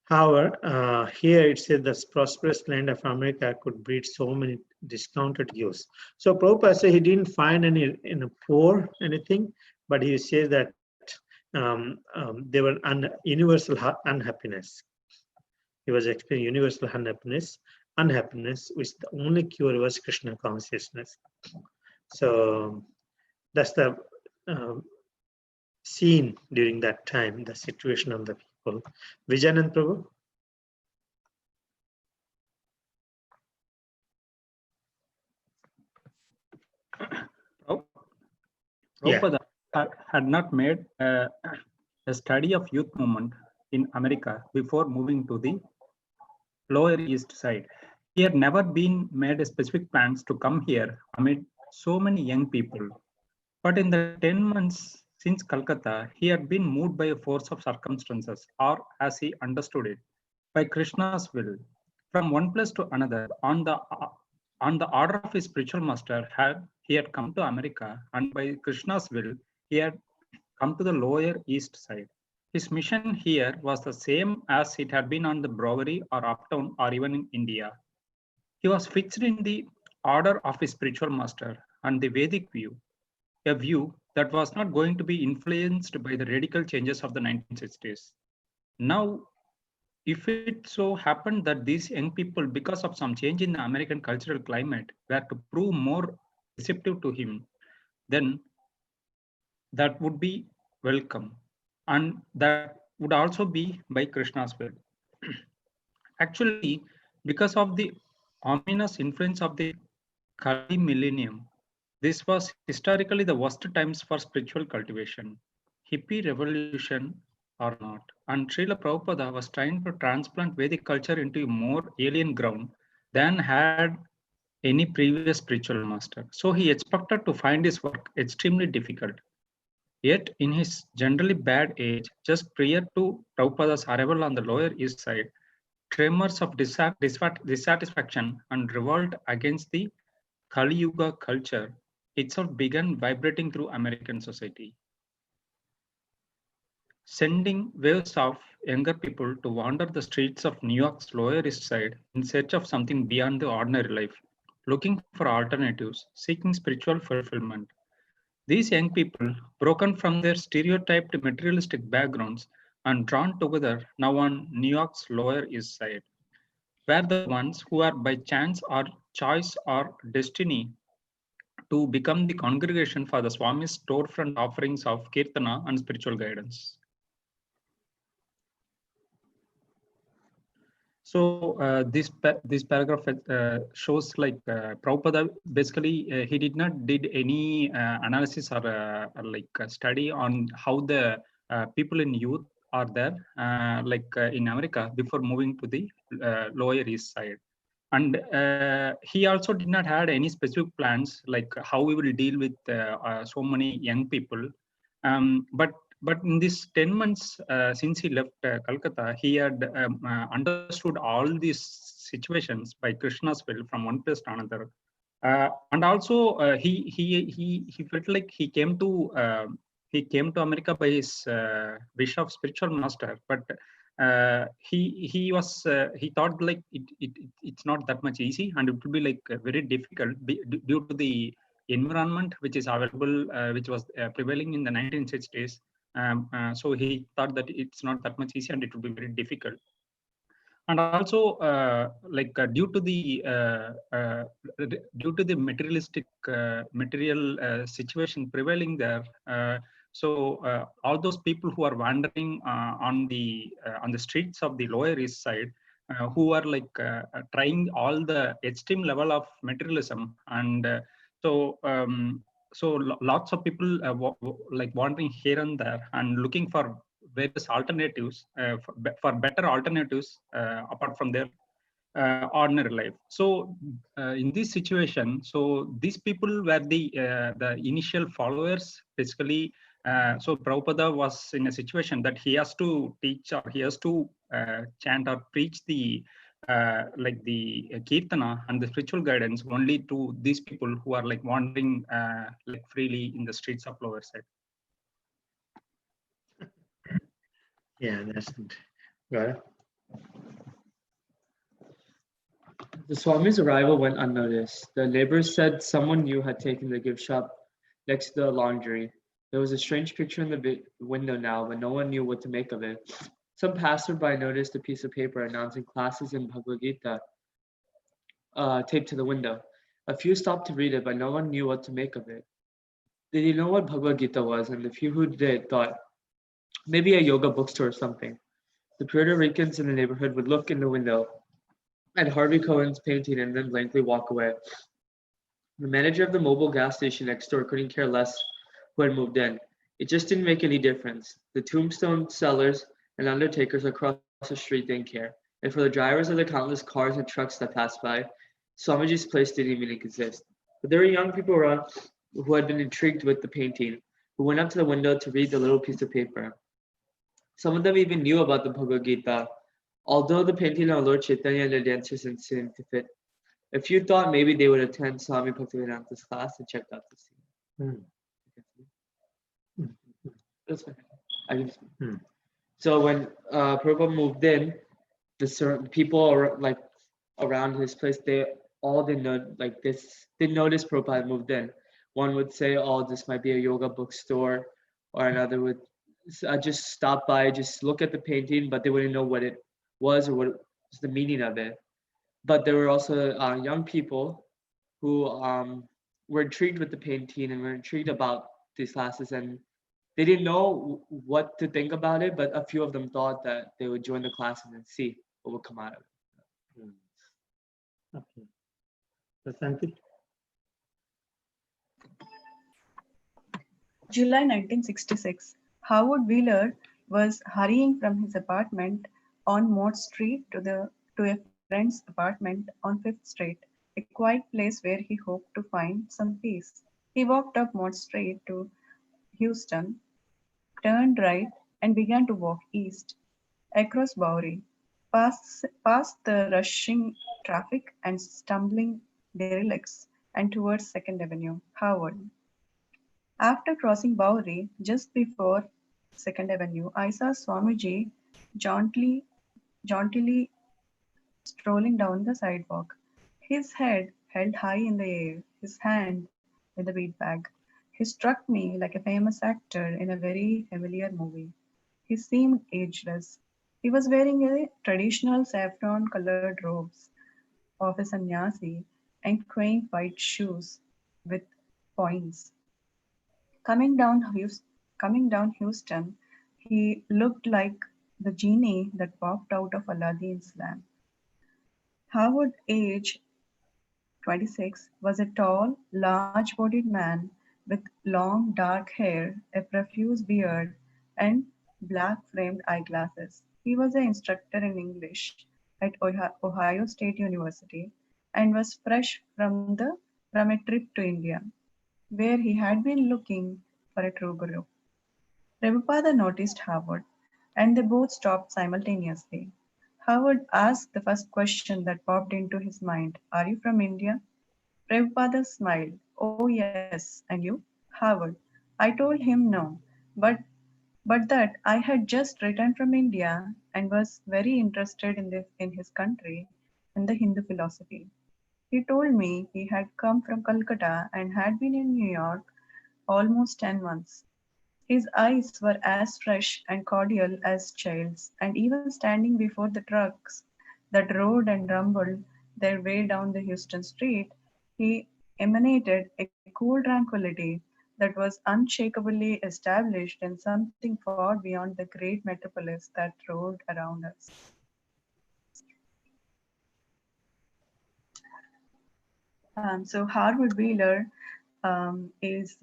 However, here it says the prosperous land of America could breed so many discounted youths. So Prabhupada said he didn't find any poor anything, but he says that they were universal unhappiness. He was experiencing universal unhappiness, which the only cure was Krishna consciousness. So that's the scene during that time, the situation of the people. Vijayanand Prabhu? Prabhupada had not made a study of youth movement in America before moving to the Lower East Side. He had never been made specific plans to come here amid so many young people. But in the 10 months since Calcutta, he had been moved by a force of circumstances, or as he understood it, by Krishna's will. From one place to another, on the order of his spiritual master, he had come to America, and by Krishna's will, he had come to the Lower East Side. His mission here was the same as it had been on the Bowery or Uptown or even in India. He was fixed in the order of his spiritual master and the Vedic view, a view that was not going to be influenced by the radical changes of the 1960s. Now, if it so happened that these young people, because of some change in the American cultural climate, were to prove more receptive to him, then that would be welcome. And that would also be by Krishna's will. Actually, because of the ominous influence of the Kali millennium, this was historically the worst times for spiritual cultivation, hippie revolution or not. And Srila Prabhupada was trying to transplant Vedic culture into a more alien ground than had any previous spiritual master. So he expected to find his work extremely difficult. Yet, in his generally bad age, just prior to Prabhupada's arrival on the Lower East Side, tremors of dissatisfaction and revolt against the Kali Yuga culture itself began vibrating through American society, sending waves of younger people to wander the streets of New York's Lower East Side in search of something beyond the ordinary life, looking for alternatives, seeking spiritual fulfillment. These young people, broken from their stereotyped materialistic backgrounds and drawn together now on New York's Lower East Side, were the ones who are by chance or choice or destiny to become the congregation for the Swami's storefront offerings of Kirtana and spiritual guidance. So this paragraph shows like Prabhupada basically he did not did any analysis or study on how the people in youth are there in America before moving to the Lower East Side. And he also did not had any specific plans like how we will deal with so many young people. But in this 10 months since he left Calcutta, he had understood all these situations by Krishna's will from one place to another. And also he felt like he came to America by his wish of spiritual master. But he thought like it's not that much easy, and it will be like very difficult due to the environment which is available, which was prevailing in the 1960s. So he thought that it's not that much easy and it will be very difficult. And also, due to the materialistic material situation prevailing there, all those people who are wandering on the streets of the Lower East Side, who are like trying all the extreme level of materialism, and lots of people like wandering here and there and looking for various alternatives, for better alternatives apart from their ordinary life. So in this situation, so these people were the initial followers basically. So Prabhupada was in a situation that he has to teach, or he has to chant or preach the like the kirtana and the spiritual guidance only to these people who are like wandering like freely in the streets of Lower Side. Yeah, that's it. Got it. The Swami's arrival went unnoticed. The neighbors said someone new had taken the gift shop next to the laundry. There was a strange picture in the window now, but no one knew what to make of it. Some passerby noticed a piece of paper announcing classes in Bhagavad Gita taped to the window. A few stopped to read it, but no one knew what to make of it. They didn't know what Bhagavad Gita was, and the few who did thought maybe a yoga bookstore or something. The Puerto Ricans in the neighborhood would look in the window at Harvey Cohen's painting and then blankly walk away. The manager of the mobile gas station next door couldn't care less who had moved in. It just didn't make any difference. The tombstone sellers and undertakers across the street didn't care. And for the drivers of the countless cars and trucks that passed by, Swamiji's place didn't even exist. But there were young people around who had been intrigued with the painting, who went up to the window to read the little piece of paper. Some of them even knew about the Bhagavad Gita, although the painting of Lord Chaitanya and the dancers didn't seem to fit. A few thought maybe they would attend Swami Bhaktivedanta's class and check out the scene. That's fine. I can just... So when Prabhupada moved in, the people like around his place, they all didn't know, like this, didn't notice Prabhupada moved in. One would say, oh, this might be a yoga bookstore, or another would just stop by, just look at the painting, but they wouldn't know what it was or what was the meaning of it. But there were also young people who were intrigued with the painting and were intrigued about these classes, and they didn't know what to think about it, but a few of them thought that they would join the classes and see what would come out of it. Okay. Prasanthi? July 1966. Howard Wheeler was hurrying from his apartment on Mott Street to a friend's apartment on 5th Street, a quiet place where he hoped to find some peace. He walked up Mott Street to Houston, turned right, and began to walk east, across Bowery, past the rushing traffic and stumbling derelicts, and towards 2nd Avenue, Howard. After crossing Bowery, just before 2nd Avenue, I saw Swamiji jauntily strolling down the sidewalk, his head held high in the air, his hand in the bead bag. He struck me like a famous actor in a very familiar movie. He seemed ageless. He was wearing a traditional saffron-colored robes of a sannyasi and quaint white shoes with points. Coming down Houston, he looked like the genie that popped out of Aladdin's lamp. Howard, age 26, was a tall, large-bodied man with long dark hair, a profuse beard, and black-framed eyeglasses. He was an instructor in English at Ohio State University and was fresh from a trip to India, where he had been looking for a true guru. Prabhupada noticed Howard, and they both stopped simultaneously. Howard asked the first question that popped into his mind, "Are you from India?" Prabhupada smiled. "Oh yes, and you?" "Howard." I told him no, but but that I had just returned from India and was very interested in his country and the Hindu philosophy. He told me he had come from Calcutta and had been in New York almost 10 months. His eyes were as fresh and cordial as child's, and even standing before the trucks that roared and rumbled their way down the Houston street, he emanated a cool tranquility that was unshakably established in something far beyond the great metropolis that roared around us. So Harwood Wheeler is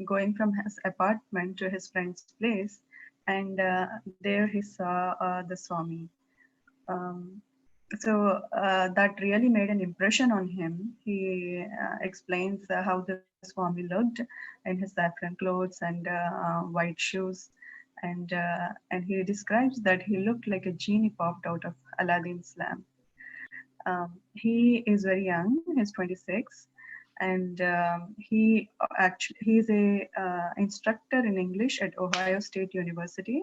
going from his apartment to his friend's place, and there he saw the Swami. Um, that really made an impression on him. He explains how the Swami looked in his saffron clothes and white shoes, and he describes that he looked like a genie popped out of Aladdin's lamp. He is very young. He's 26, and he's a instructor in English at Ohio State University,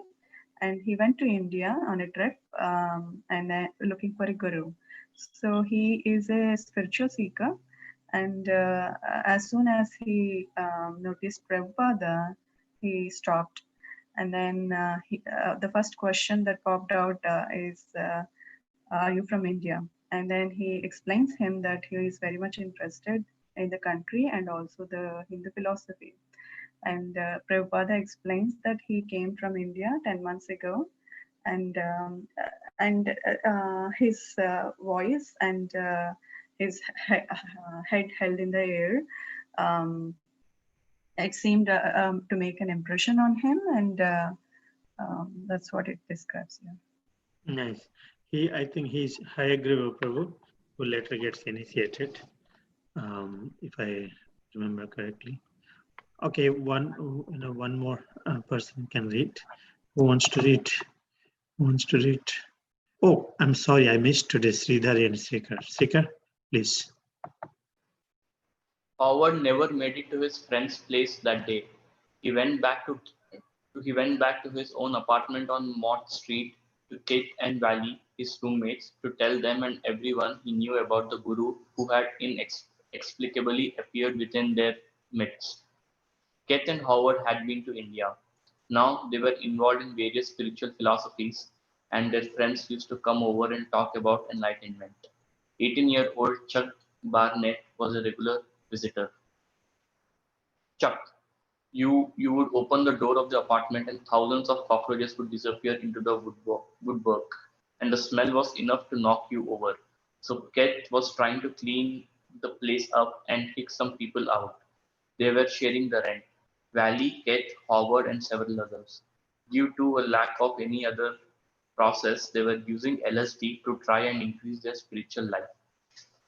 and he went to India on a trip and looking for a guru. So he is a spiritual seeker, and as soon as he noticed Prabhupada, he stopped. And then the first question that popped out is, "Are you from India?" And then he explains him that he is very much interested in the country and also the Hindu philosophy. And Prabhupada explains that he came from India 10 months ago, and his voice and his head held in the air. Um, it seemed to make an impression on him, and that's what it describes here. Nice. I think he's Hayagriva Prabhu, who later gets initiated, if I remember correctly. Okay, one more person can read. Who wants to read? Who wants to read? Oh, I'm sorry, I missed today Sridhar and Srikar. Srikar, please. Howard never made it to his friend's place that day. He went back to his own apartment on Mott Street to Kit and Valley, his roommates, to tell them and everyone he knew about the guru who had inexplicably appeared within their midst. Kit and Howard had been to India. Now they were involved in various spiritual philosophies, and their friends used to come over and talk about enlightenment. 18-year-old Chuck Barnett was a regular visitor. Chuck, you would open the door of the apartment and thousands of cockroaches would disappear into the woodwork, and the smell was enough to knock you over. So Kate was trying to clean the place up and kick some people out. They were sharing the rent. Valley, Kate, Howard, and several others. Due to a lack of any other process, they were using LSD to try and increase their spiritual life.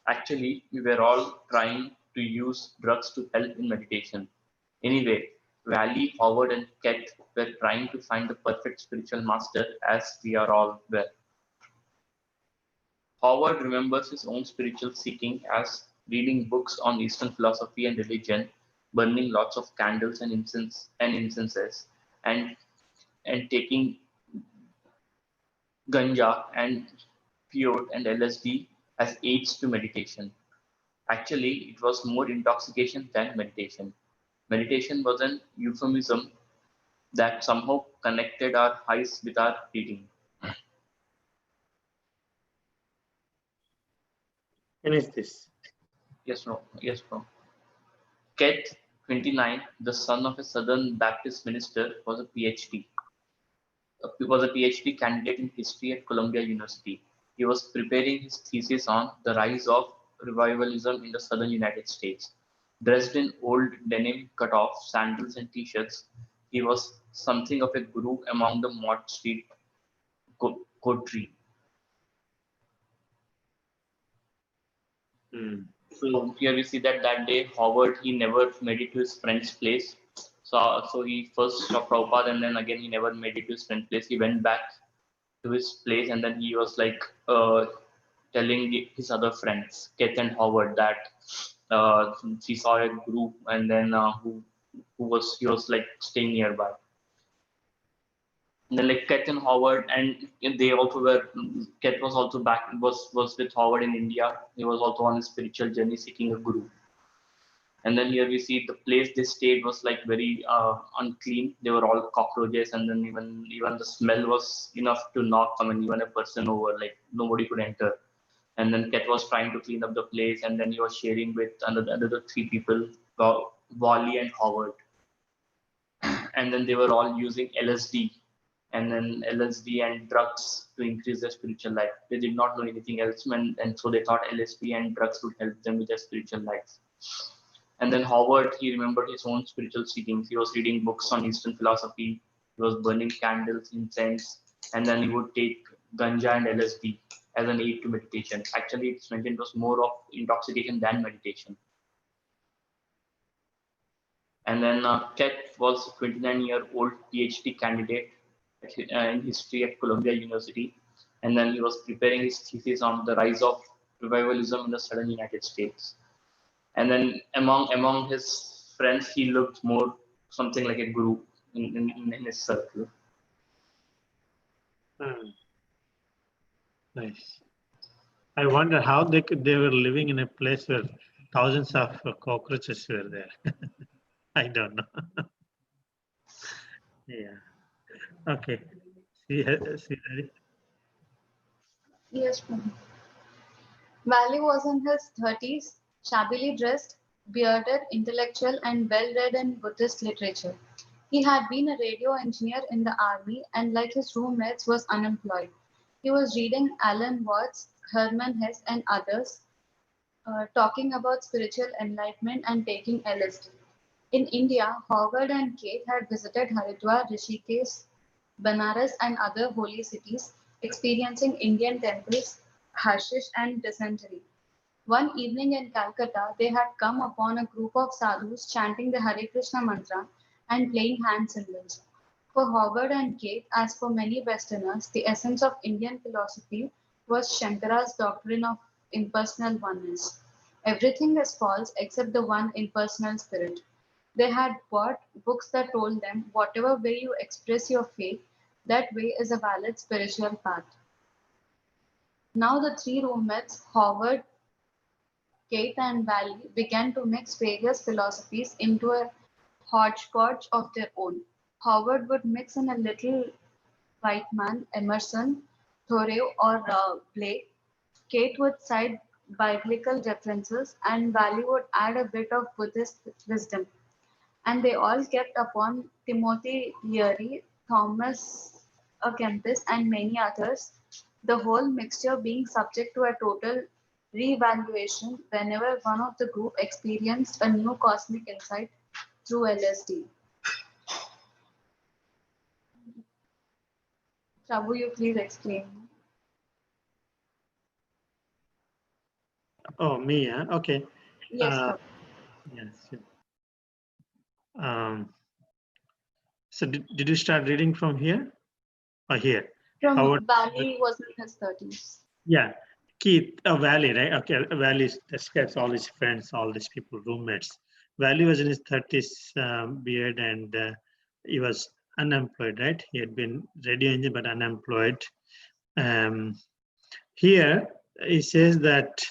Actually, we were all trying to use drugs to help in meditation. Anyway, Valley, Howard, and Ket were trying to find the perfect spiritual master, as we are all were. Howard remembers his own spiritual seeking as reading books on Eastern philosophy and religion, burning lots of candles and incenses, and taking ganja and peyote and LSD as aids to meditation. Actually, it was more intoxication than meditation. Meditation was an euphemism that somehow connected our highs with our reading. Finish this. Yes, bro. Ket, 29, the son of a Southern Baptist minister, was a PhD. He was a PhD candidate in history at Columbia University. He was preparing his thesis on the rise of revivalism in the southern United States. Dressed in old denim cutoff, sandals, and t-shirts, he was something of a guru among the Mott Street coterie. So here we see that day, Howard, he never made it to his friend's place. So he first saw Prabhupada, and then again he never made it to his friend's place. He went back to his place, and then he was like telling his other friends, Keith and Howard, that he saw a group, and then he was like staying nearby. And then like Ket and Howard, and they also were. Ket was also back. Was with Howard in India. He was also on a spiritual journey, seeking a guru. And then here we see the place they stayed was like very unclean. They were all cockroaches, and then even the smell was enough to knock. I mean, even a person over, like nobody could enter. And then Ket was trying to clean up the place, and then he was sharing with another three people, Wally and Howard. And then they were all using LSD, and then LSD and drugs to increase their spiritual life. They did not know anything else, and so they thought LSD and drugs would help them with their spiritual lives. And then Howard, he remembered his own spiritual seekings. He was reading books on Eastern philosophy. He was burning candles, incense, and then he would take ganja and LSD as an aid to meditation. Actually, it's mentioned it was more of intoxication than meditation. And then Ket was a 29-year-old PhD candidate in history at Columbia University. And then he was preparing his thesis on the rise of revivalism in the southern United States. And then among his friends, he looked more something like a guru in his circle. Nice. I wonder how they were living in a place where thousands of cockroaches were there. I don't know. Yeah. Okay. See, Hari? Yes, Prabhu. Valley was in his 30s, shabbily dressed, bearded, intellectual, and well read in Buddhist literature. He had been a radio engineer in the army and, like his roommates, was unemployed. He was reading Alan Watts, Herman Hesse, and others, talking about spiritual enlightenment and taking LSD. In India, Howard and Kate had visited Haridwar, Rishikesh, Banaras, and other holy cities, experiencing Indian temples, hashish, and dysentery. One evening in Calcutta, they had come upon a group of sadhus chanting the Hare Krishna mantra and playing hand cymbals. For Howard and Kate, as for many Westerners, the essence of Indian philosophy was Shankara's doctrine of impersonal oneness. Everything is false except the one impersonal spirit. They had bought books that told them whatever way you express your faith, that way is a valid spiritual path. Now the three roommates, Howard, Kate, and Valley, began to mix various philosophies into a hodgepodge of their own. Howard would mix in a little Whiteman, Emerson, Thoreau, or Blake. Kate would cite biblical references, and Valley would add a bit of Buddhist wisdom. And they all kept upon Timothy Leary, Thomas A. Kempis, and many others, the whole mixture being subject to a total reevaluation whenever one of the group experienced a new cosmic insight through LSD. Prabhu, you please explain. Oh, me, huh? Okay. Yes, Prabhu. Yes. So did you start reading from here or here? From Howard, Valley was in his 30s. yeah. Keith, Valley, right? Okay, Valley describes all his friends, all these people, roommates. Valley was in his 30s, beard, and he was unemployed, right? He had been radio engineer but unemployed. Here, he says that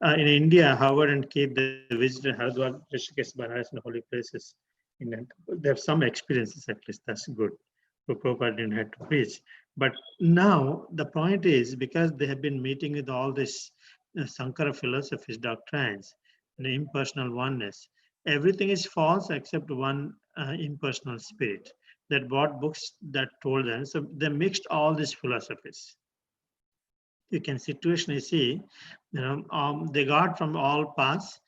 in India, Howard and Keith, they visited Haridwar, Rishikesh, Banaras, and holy places. They have some experiences, at least. That's good. Prabhupada didn't have to preach. But now the point is, because they have been meeting with all this Sankara philosophies, doctrines, and impersonal oneness, everything is false except one impersonal spirit. That bought books that told them. So they mixed all these philosophies. You can situationally see, they got from all paths,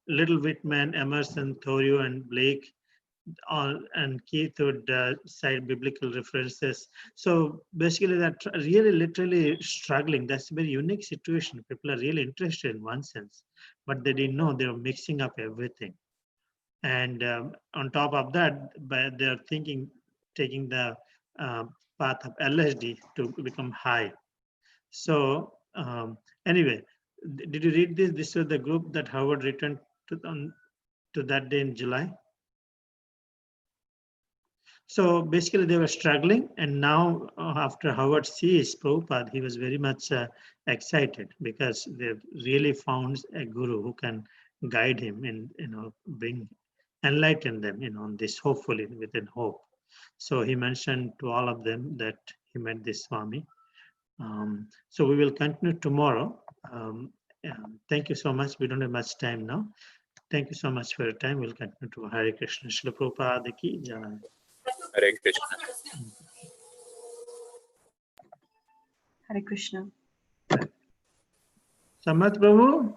Little Whitman, Emerson, Thoreau, and Blake, and Keith would cite biblical references. So basically, that really literally struggling. That's a very unique situation. People are really interested in one sense, but they didn't know they were mixing up everything. And on top of that, they're thinking, taking the path of LSD to become high. So anyway, did you read this? This was the group that Howard returned to that day in July. So basically they were struggling, and now after Howard sees Prabhupada, he was very much excited because they've really found a guru who can guide him and enlighten them on this, hopefully within hope. So he mentioned to all of them that he met this Swami. So we will continue tomorrow. Thank you so much. We don't have much time now. Thank you so much for your time. We'll continue to Hare Krishna. Srila Prabhupada ki jai. Hare Krishna. Hare Krishna. Samat Prabhu.